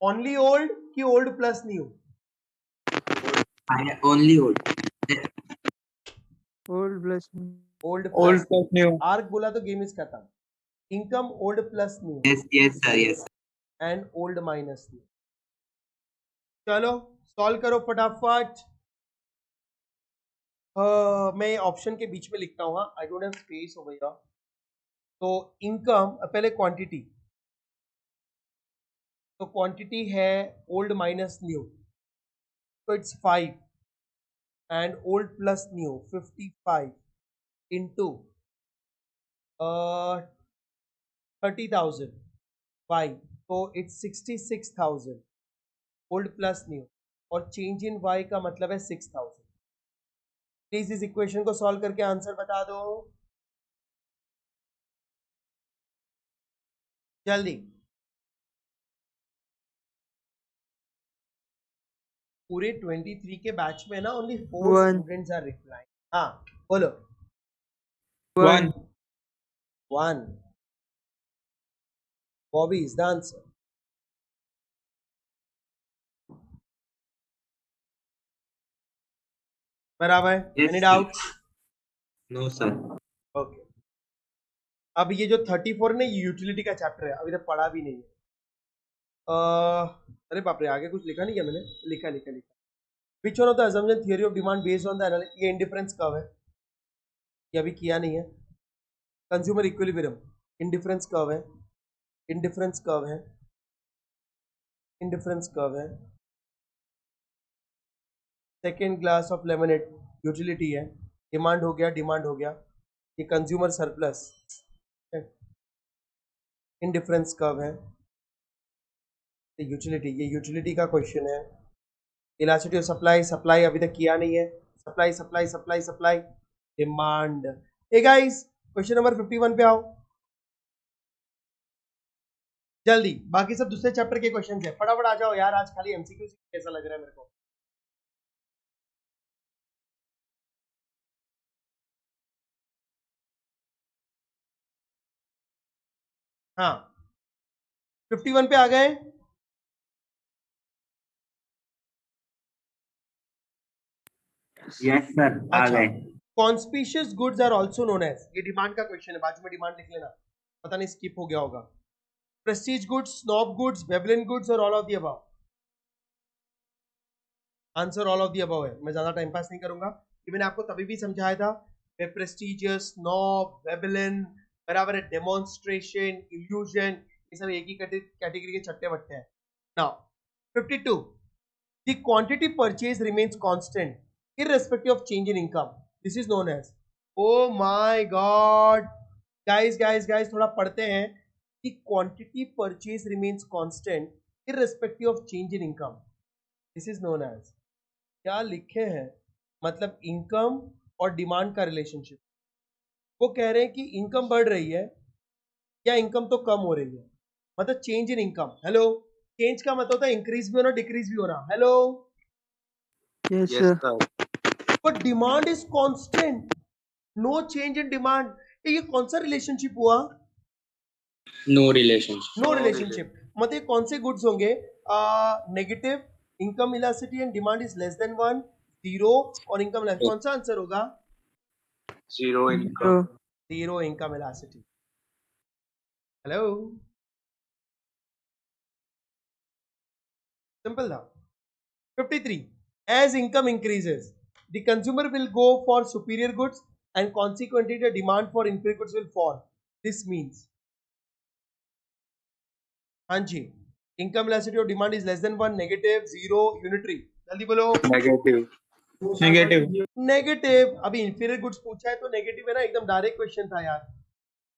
ओनली ओल्ड कि old plus new? Only old. Old plus old old plus plus new. Arc बोला तो गेम इज खत्म. Income old plus new yes yes sir yes. And old minus new. चलो solve करो फटाफट. मैं ऑप्शन के बीच में लिखता हूँ. I don't have space over here. तो इनकम पहले क्वांटिटी, तो क्वांटिटी है ओल्ड माइनस न्यू, तो it's 5 and old plus new 55 into 30,000 Y, तो इट्स 66,000 ओल्ड प्लस न्यू, और चेंज इन वाई का मतलब है 6,000. प्लीज इस इक्वेशन को सॉल्व करके आंसर बता दो जल्दी. पूरे 23 के बैच में ना only 4 One. Students are replying. हाँ बोलो. 1. 1. Bobby is the answer. बराबर. Any doubt? No sir. Okay. अब ये जो 34 ने यूटिलिटी का चैप्टर है, अभी तक पढ़ा भी नहीं है. अरे बाप रे, आगे कुछ लिखा नहीं क्या मैंने? लिखा. विच one of the assumption theory of demand based on the analysis. ये इंडिफरेंस कर्व है, ये अभी किया नहीं है. कंज्यूमर इक्विलिब्रियम, इंडिफरेंस कर्व है, इंडिफरेंस कर्व है, इंडिफरेंस कर्व है. Second glass of lemonade utility है. डिमांड हो गया, डिमांड हो गया. ये कंज्यूमर सरप्लस, इंडिफरेंस कर्व है. यूटिलिटी, ये यूटिलिटी का क्वेश्चन है. इलास्टिसिटी ऑफ सप्लाई, सप्लाई अभी तक किया नहीं है. Supply supply supply supply, demand. Hey guys, question number 51 पे आओ जल्दी. बाकी सब दूसरे चैप्टर के क्वेश्चन है, फटाफट आ जाओ यार. आज खाली एमसीक्यू कैसा लग रहा है मेरे को. हाँ 51 पे आ गए. यस सर आ गए. Conspicuous goods are also known as, ये डिमांड का क्वेश्चन है, बाजू में डिमांड लिख लेना, पता नहीं स्किप हो गया होगा. Prestige goods, snob goods, Veblen goods और all of the above. Answer all of the above है. मैं ज्यादा टाइम पास नहीं करूंगा, ये मैंने आपको तभी भी समझाया था. प्रेस्टीजियस, स्नॉब, वेबलिन, बराबर है, डेमोन्स्ट्रेशन, इल्यूजन, ये सब एक ही कैटेगरी के छट्टे बट्टे हैं. Now 52. The quantity purchased remains constant irrespective of change in income. This is known as, oh my god, guys, थोड़ा पढ़ते हैं. The quantity purchased remains constant irrespective of change in income. This is known as, क्या लिखे हैं, मतलब income और demand का relationship. वो कह रहे हैं कि इनकम बढ़ रही है या इनकम तो कम हो रही है, मतलब change in income. Hello, change का मतलब होता है इंक्रीज भी होना, डिक्रीज भी होना. Hello, Yes, sir. But demand is constant, no change in demand. ये कौन सा रिलेशनशिप हुआ? No relationship. No relationship. मतलब ये कौन से गुड्स होंगे? Negative income elasticity and demand is less than 1, 0 और इनकम लेस. कौन सा आंसर होगा? Zero income. Zero income elasticity. Hello, simple था. 53. As income increases, the consumer will go for superior goods and consequently the demand for inferior goods will fall. This means, हाँ जी, income elasticity of demand is less than 1, negative, 0, unitary. जल्दी बोलो. Negative. Negative. अभी inferior goods पूछा है तो negative है ना, एकदम डायरेक्ट क्वेश्चन था यार.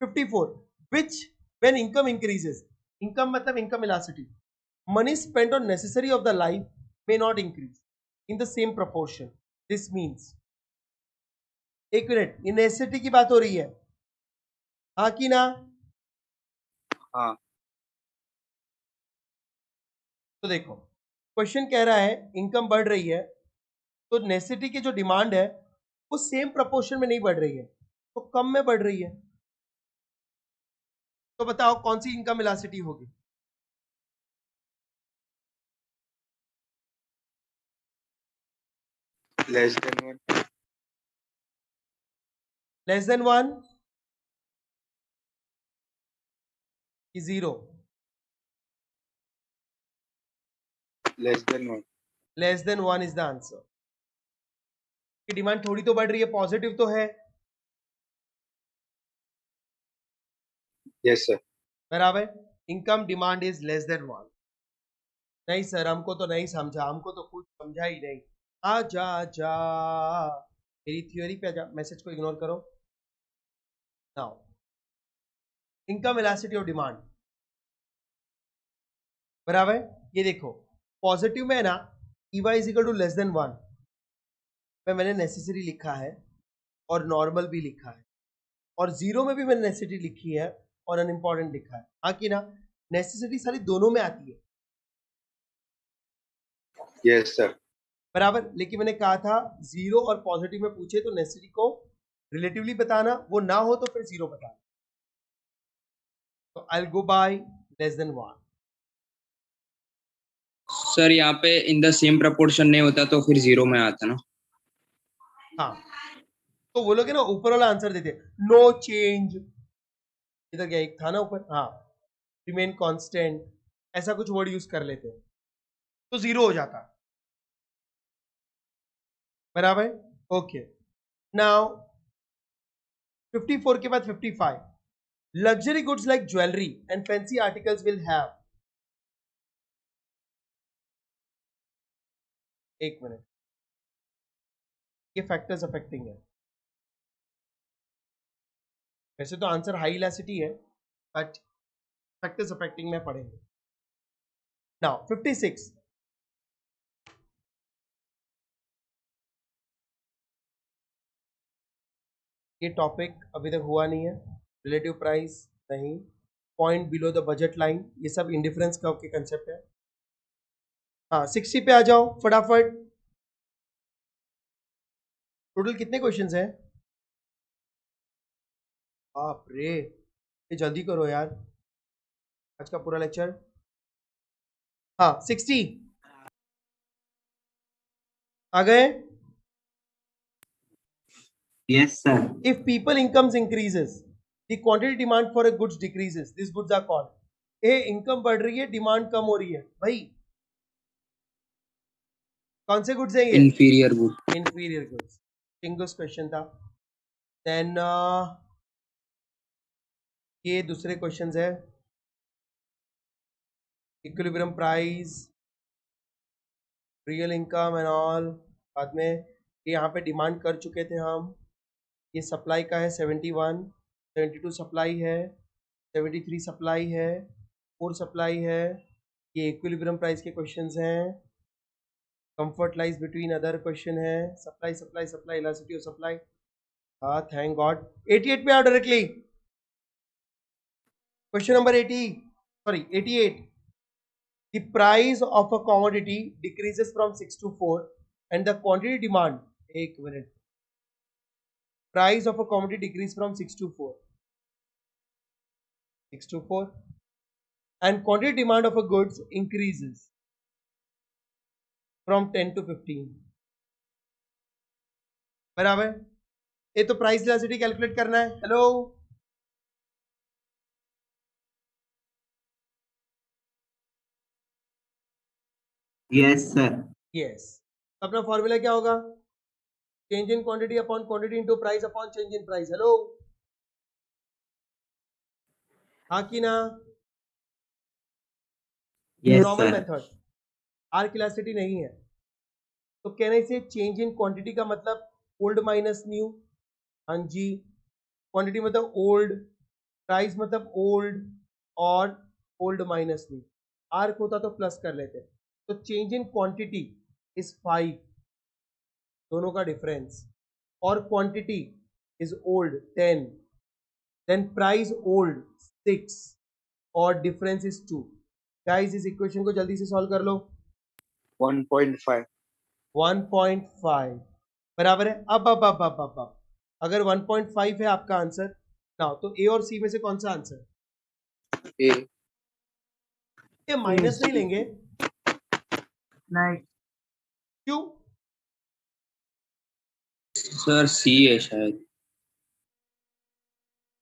54. Which when income increases, income मतलब income elasticity, money spent on necessary of the life may not increase in the same proportion. This means, एक मिनट, ये नेसेसिटी की बात हो रही है, हाँ कि ना? हाँ. तो देखो, क्वेश्चन कह रहा है इनकम बढ़ रही है तो नेसेसिटी की जो डिमांड है वो सेम प्रपोर्शन में नहीं बढ़ रही है, तो कम में बढ़ रही है. तो बताओ कौन सी इनकम इलास्टिसिटी होगी? Less than 1. लेस देन 1 की 0? Less than 1. Less than 1 is the answer. की डिमांड थोड़ी तो बढ़ रही है, पॉजिटिव तो है. Yes, sir. बराबर. Income demand is less than 1. नहीं सर, हमको तो नहीं समझा, हमको तो कुछ समझा ही नहीं. आ जा जा, मेरी थ्योरी पे आ जा. मैसेज को इग्नोर करो. Now income elasticity of demand बराबर. ये देखो, पॉजिटिव में है ना, EY is equal to less than 1 में मैंने नेसेसरी लिखा है और नॉर्मल भी लिखा है, और 0 में भी मैंने नेसेसिटी लिखी है और अनइम्पॉर्टेंट लिखा है. हाँ कि ना? नेसेसिटी सारी दोनों में आती है. Yes, sir. बराबर. लेकिन मैंने कहा था 0 और पॉजिटिव में पूछे तो नेसेसिटी को रिलेटिवली बताना, वो ना हो तो फिर 0 बताना. तो I will go by less than 1. Sir यहाँ पे इन द सेम प्रपोर्शन नहीं होता तो फिर 0 में आता ना. हाँ, तो वो लोग है ना ऊपर वाला आंसर देते, नो चेंज. इधर क्या एक था ना ऊपर, हाँ, रिमेन कांस्टेंट, ऐसा कुछ वर्ड यूज कर लेते हैं तो 0 हो जाता. बराबर. ओके. नाउ 54 के बाद 55. Luxury goods like jewellery and fancy articles will have, एक मिनट, ये फैक्टर्स अफेक्टिंग है. वैसे तो आंसर हाई इलास्टिसिटी है बट फैक्टर्स अफेक्टिंग में पढ़ेंगे. नाउ 56. ये टॉपिक अभी तक हुआ नहीं है. रिलेटिव प्राइस नहीं, point below the budget line, ये सब इंडिफरेंस कर्व के कंसेप्ट है. हाँ, 60 पे आ जाओ फटाफट. टोटल कितने क्वेश्चंस हैं? बाप रे, ये जल्दी करो यार, आज का पूरा लेक्चर. हाँ, 60 आ गए. Yes, sir. If people incomes increases, the quantity demand for a goods decreases. These goods are called. A income बढ़ रही है, डिमांड कम हो रही है, भाई कौन से गुड्स है ये? Inferior good. Inferior goods. English question था. देन ये दूसरे क्वेश्चंस है. Equilibrium price, real income and all बाद में ये यहाँ पे डिमांड कर चुके थे हम। ये सप्लाई का है 71, 72 सप्लाई है, 73 सप्लाई है, 4 सप्लाई है। ये इक्विलिब्रियम प्राइस के क्वेश्चंस हैं। Comfort lies between other question है। Supply supply supply elasticity of supply. हाँ थैंक गॉड। 88 पे आओ directly. Question number 88. The price of a commodity decreases from 6 to 4 and the quantity demand, एक minute, price of a commodity decreases from 6 to 4 and quantity demand of a goods increases from 10 to 15. बराबर। ये तो price elasticity calculate करना है। Hello yes sir. Yes. अपना formula क्या होगा? Change in quantity upon quantity into price upon change in price. Hello हाँ कि ना? Yes normal sir. Method. Arc elasticity नहीं है तो कहने से चेंज इन क्वांटिटी का मतलब ओल्ड माइनस न्यू। हाँ जी। क्वांटिटी मतलब ओल्ड, प्राइस मतलब ओल्ड और ओल्ड माइनस न्यू। आर्क होता तो प्लस कर लेते। तो चेंज इन क्वांटिटी इज 5, दोनों का डिफरेंस, और quantity is old 10, then price old 6 और डिफरेंस इज 2। गाइस इस इक्वेशन को जल्दी से सॉल्व कर लो। 1.5 1.5 बराबर है। अब अगर 1.5 है आपका आंसर ना, तो ए और सी में से कौन सा आंसर? ए। ये माइनस नहीं लेंगे नहीं क्यों? सर सी है शायद।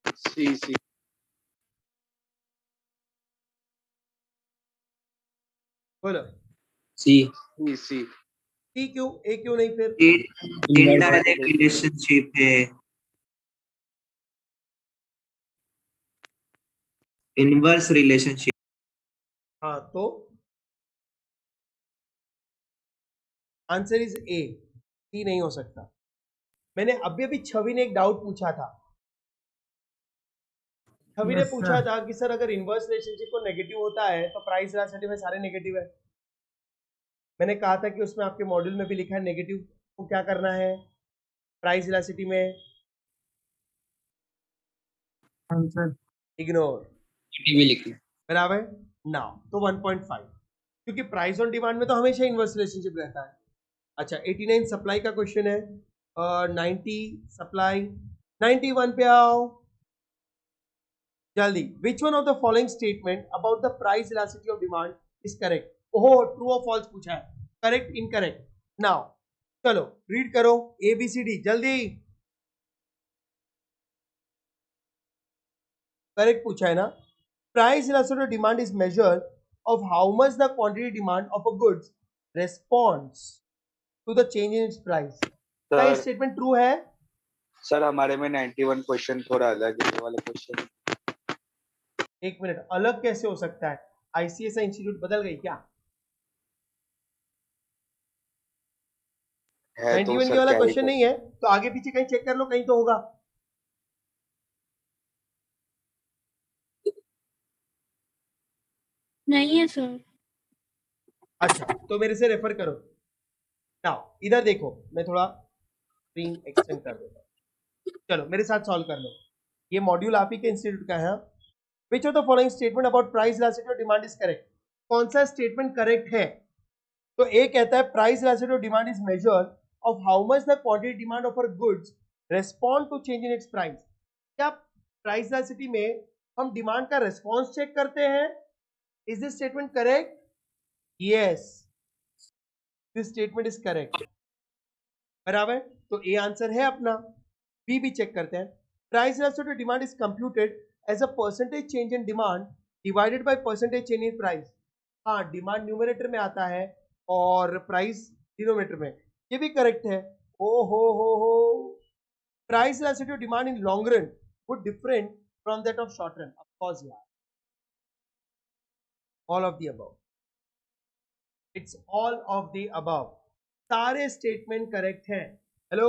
सी बोलो सी। सी सी क्यों? ए क्यों नहीं फिर? इनडायरेक्ट रिलेशनशिप है, इनवर्स रिलेशनशिप। हाँ तो आंसर इज ए, सी नहीं हो सकता। मैंने अभी छवि ने एक डाउट पूछा था। छवि ने Yes, पूछा sir. था कि सर अगर इनवर्स रिलेशनशिप को नेगेटिव होता है तो प्राइस इलास्टिसिटी में सारे नेगेटिव है। मैंने कहा था कि उसमें आपके मॉड्यूल में भी लिखा है नेगेटिव को क्या करना है प्राइस इलास्टिसिटी में, Answer. इग्नोर। भी लिखना। बराबर ना, तो 1.5 क्योंकि प्राइस ऑन डिमांड में तो हमेशा इनवर्स रिलेशनशिप रहता है। अच्छा 89 सप्लाई का क्वेश्चन है और 90 सप्लाई। 91 पे आओ जल्दी। Which one of the following statement about the price elasticity of demand is correct? ओहो ट्रू और फॉल्स पूछा है, करेक्ट इनकरेक्ट। नाउ चलो रीड करो ABCD जल्दी। करेक्ट पूछा है ना। Price elasticity of demand is measure of how much the quantity demand of a goods responds to the change in its price। क्या ये सर स्टेटमेंट ट्रू है? Sir हमारे में 91 क्वेश्चन थोड़ा अलग है, ये वाला क्वेश्चन। एक मिनट, अलग कैसे हो सकता है? ICSI इंस्टीट्यूट बदल गई क्या? है तो 91 सर के वाला क्या ही क्वेश्चन नहीं है तो आगे पीछे कहीं चेक कर लो, कहीं तो होगा। नहीं है सर। अच्छा तो मेरे से रेफर करो। नाउ इधर देखो, मैं थोड़ा स्क्रीन एक्सटेंड कर देता हूं। चलो मेरे साथ सॉल्व कर लो। ये मॉड्यूल आप ही के इंस्टीट्यूट का है। Which of the following statement about price elasticity of demand is correct? कौन सा स्टेटमेंट करेक्ट है? तो ए कहता है price elasticity of demand is measure of how much the quantity demand of our goods respond to change in its price. क्या price elasticity में हम demand का रेस्पॉन्स चेक करते हैं? Is this statement correct? Yes, this statement is correct. बराबर, तो A answer है अपना। बी भी चेक करते हैं। Price elasticity of demand is computed as a percentage change in demand divided by percentage change in price. हाँ, demand numerator में आता है और प्राइस डिनोमिनेटर में, ये भी करेक्ट है। ओ हो price elasticity of demand in long run would different from that of short run. Of course यार, all of the above. It's all of the above, सारे स्टेटमेंट करेक्ट हैं। हेलो,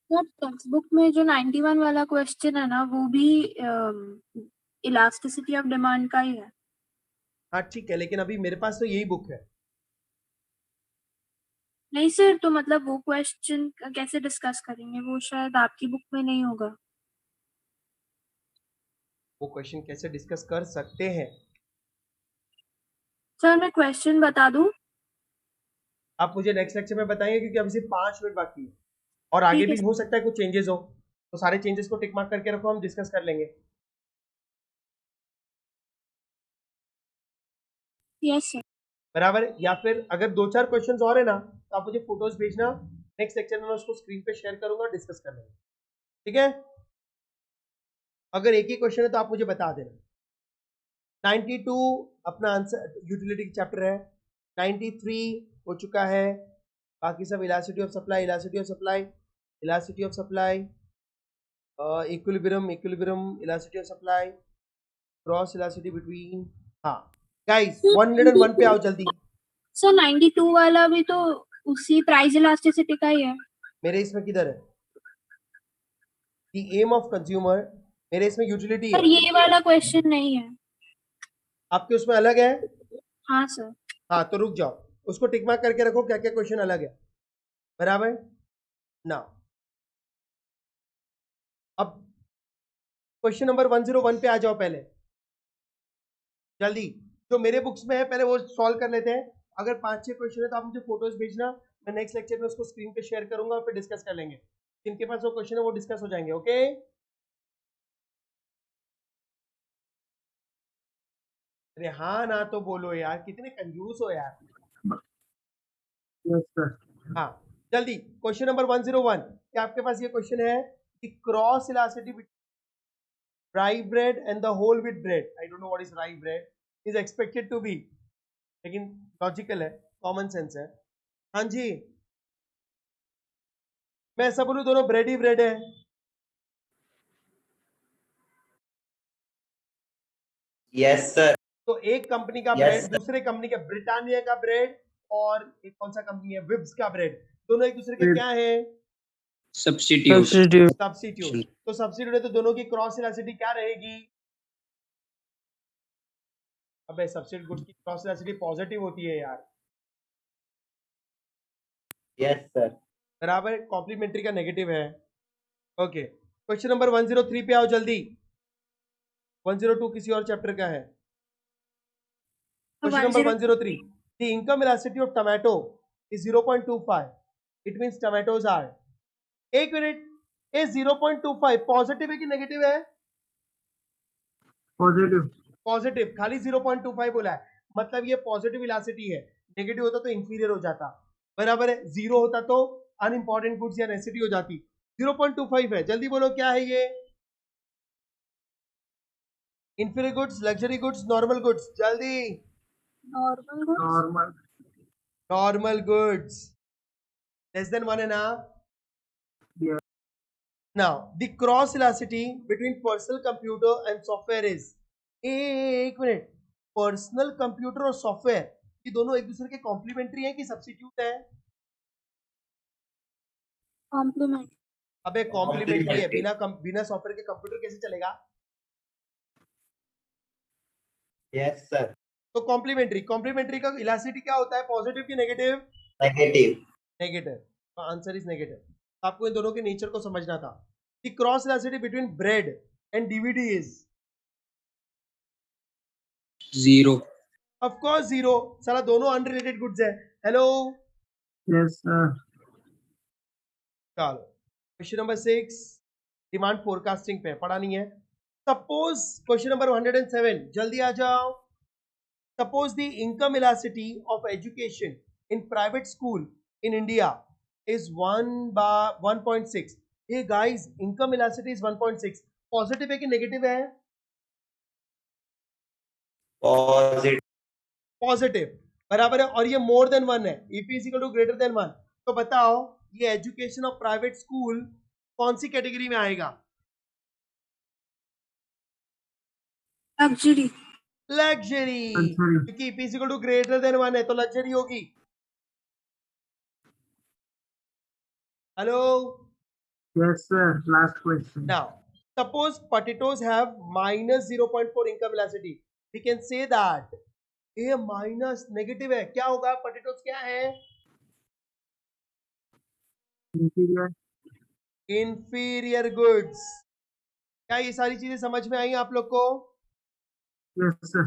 टेक्स्ट बुक में जो 91 वाला question है ना, वो भी इलास्टिसिटी ऑफ डिमांड का ही है। हाँ ठीक है, लेकिन अभी मेरे पास तो यही बुक है। नहीं सर, तो मतलब वो क्वेश्चन कैसे डिस्कस करेंगे, वो शायद आपकी बुक में नहीं होगा। वो क्वेश्चन कैसे डिस्कस कर सकते हैं? सर मैं क्वेश्चन बता दूं? आप मुझे नेक्स्ट लेक्चर में बताएंगे, क्योंकि अभी सिर्फ 5 मिनट बाकी है और आगे ठीक है भी हो सकता है कुछ चेंजेस हो, तो सारे चेंजेस को टिक मार्क करके रखो, हम डिस्कस कर लेंगे। Yes sir. बराबर, या फिर अगर 2-4 क्वेश्चंस और है ना, तो आप मुझे फोटोज भेजना, नेक्स्ट लेक्चर में मैं उसको स्क्रीन पे शेयर करूंगा, डिस्कस कर लेंगे, ठीक है? अगर एक ही क्वेश्चन है तो आप मुझे बता देना। 92 अपना आंसर यूटिलिटी चैप्टर है, 93 हो चुका है, बाकी सब elasticity of supply, elasticity of supply, elasticity of supply, equilibrium, elasticity of supply, cross elasticity between. हाँ गाइस, 101 पे आओ जल्दी। सर 92 वाला भी तो उसी प्राइस इलास्टिसिटी का ही है। मेरे इसमें किधर है द एम ऑफ कंज्यूमर? मेरे इसमें यूटिलिटी सर है, ये वाला क्वेश्चन नहीं है। आपके उसमें अलग है। हाँ सर। हाँ तो रुक जाओ, उसको टिक मार्क करके रखो, क्या क्या क्वेश्चन अलग है। बराबर ना, अब क्वेश्चन नंबर 101 पे आ जाओ पहले जल्दी, जो मेरे बुक्स में है पहले वो सॉल्व कर लेते हैं। अगर 5-6 क्वेश्चन है तो आप मुझे फोटोज भेजना, मैं नेक्स्ट लेक्चर में उसको स्क्रीन पे शेयर करूंगा और फिर डिस्कस कर लेंगे। जिनके पास वो क्वेश्चन है वो डिस्कस हो जाएंगे, ओके? अरे हाँ ना तो बोलो यार, कितने कंजूस हो यार। Yes sir. हाँ जल्दी, क्वेश्चन नंबर 101, क्या आपके पास ये क्वेश्चन है कि cross elasticity rye bread and the whole wheat bread, I don't know what is rye bread, is expected to be, लेकिन लॉजिकल है, कॉमन सेंस है। हाँ जी, मैं ऐसा बोलूं दोनों ब्रेड ही ब्रेड है? Yes sir. तो एक कंपनी का Yes, ब्रेड दूसरे कंपनी का, ब्रिटानिया का ब्रेड और एक कौन सा कंपनी है, विब्स का ब्रेड, दोनों एक दूसरे के Wibs. क्या है? सब्स्टिट्यूट। सब्स्टिट्यूट। तो सब्स्टिट्यूट है तो दोनों की क्रॉस इलास्टिसिटी क्या रहेगी? अबे सब्स्टिट्यूट गुड्स की क्रॉस इलास्टिसिटी पॉजिटिव होती है यार। Yes sir. बराबर, कॉम्प्लीमेंट्री का नेगेटिव है। ओके, क्वेश्चन नंबर 103 पे आओ जल्दी। 102 किसी और चैप्टर का है। Question number 103, the income elasticity of tomato is 0.25, it means tomatoes are, एक मिनट, ये 0.25 पॉजिटिव है कि नेगेटिव है? पॉजिटिव। पॉजिटिव, खाली 0.25 बोला है, मतलब ये पॉजिटिव इलास्टिसिटी है। नेगेटिव होता तो इंफीरियर हो जाता, बराबर है, जीरो होता तो अनइंपॉर्टेंट गुड्स या नेसेसिटी हो जाती। 0.25 है, जल्दी बोलो क्या है ये? Inferior goods, luxury goods, normal goods, जल्दी। Normal goods. Normal. Normal goods, less than 1.5। Yes. Now, the cross elasticity between personal computer and software is, एक मिनट, पर्सनल कंप्यूटर और सॉफ्टवेयर ये दोनों एक दूसरे के कॉम्प्लीमेंट्री हैं कि सब्स्टिट्यूट है? कॉम्प्लीमेंट। अबे कॉम्प्लीमेंट्री है, Complementary. बिना सॉफ्टवेयर के कंप्यूटर कैसे चलेगा? Yes sir. तो कॉम्प्लीमेंट्री का इलास्टिसिटी क्या होता है, पॉजिटिव कि नेगेटिव? नेगेटिव। नेगेटिव, तो आंसर इज नेगेटिव। आपको इन दोनों के नेचर को समझना था। The cross elasticity between bread and DVD is, zero. Of course zero, साला दोनों अनरिलेटेड गुड्स है। Hello, yes sir. चलो क्वेश्चन नंबर 6, डिमांड फोरकास्टिंग पे पढ़ा नहीं है। सपोज क्वेश्चन नंबर 107, जल्दी आ जाओ। Suppose the income elasticity of education in private school in India is 1/1.6। ये guys, income elasticity is 1.6, positive है कि नेगेटिव है? पॉजिटिव। पॉजिटिव, बराबर है, और ये मोर देन 1 है, if is equal to greater than 1। तो बताओ ये एजुकेशन ऑफ प्राइवेट स्कूल कौन सी कैटेगरी में आएगा? लग्जरी। Luxury, Luxury. क्योंकि P is equal to greater than 1 है तो लग्जरी होगी. Hello. Yes, sir. Last question. Now, suppose potatoes have minus 0.4 income velocity. We can say that ये minus negative है. क्या होगा? potatoes क्या है? Inferior. Inferior goods. क्या ये सारी चीजें समझ में आई आप लोग को? Yes, sir.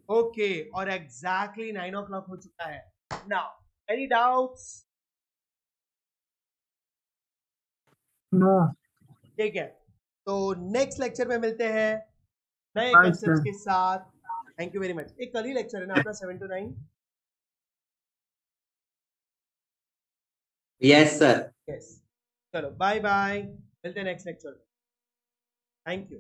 ओके, और एग्जैक्टली 9 o'clock हो चुका है. Now any doubts? No. ठीक है, तो नेक्स्ट लेक्चर में मिलते हैं नए Bye, कंसेप्ट्स sir. के साथ. Thank you very much. एक कल ही लेक्चर है ना अपना 7 to 9? Yes sir. यस. चलो बाय बाय, मिलते हैं नेक्स्ट लेक्चर. Thank you.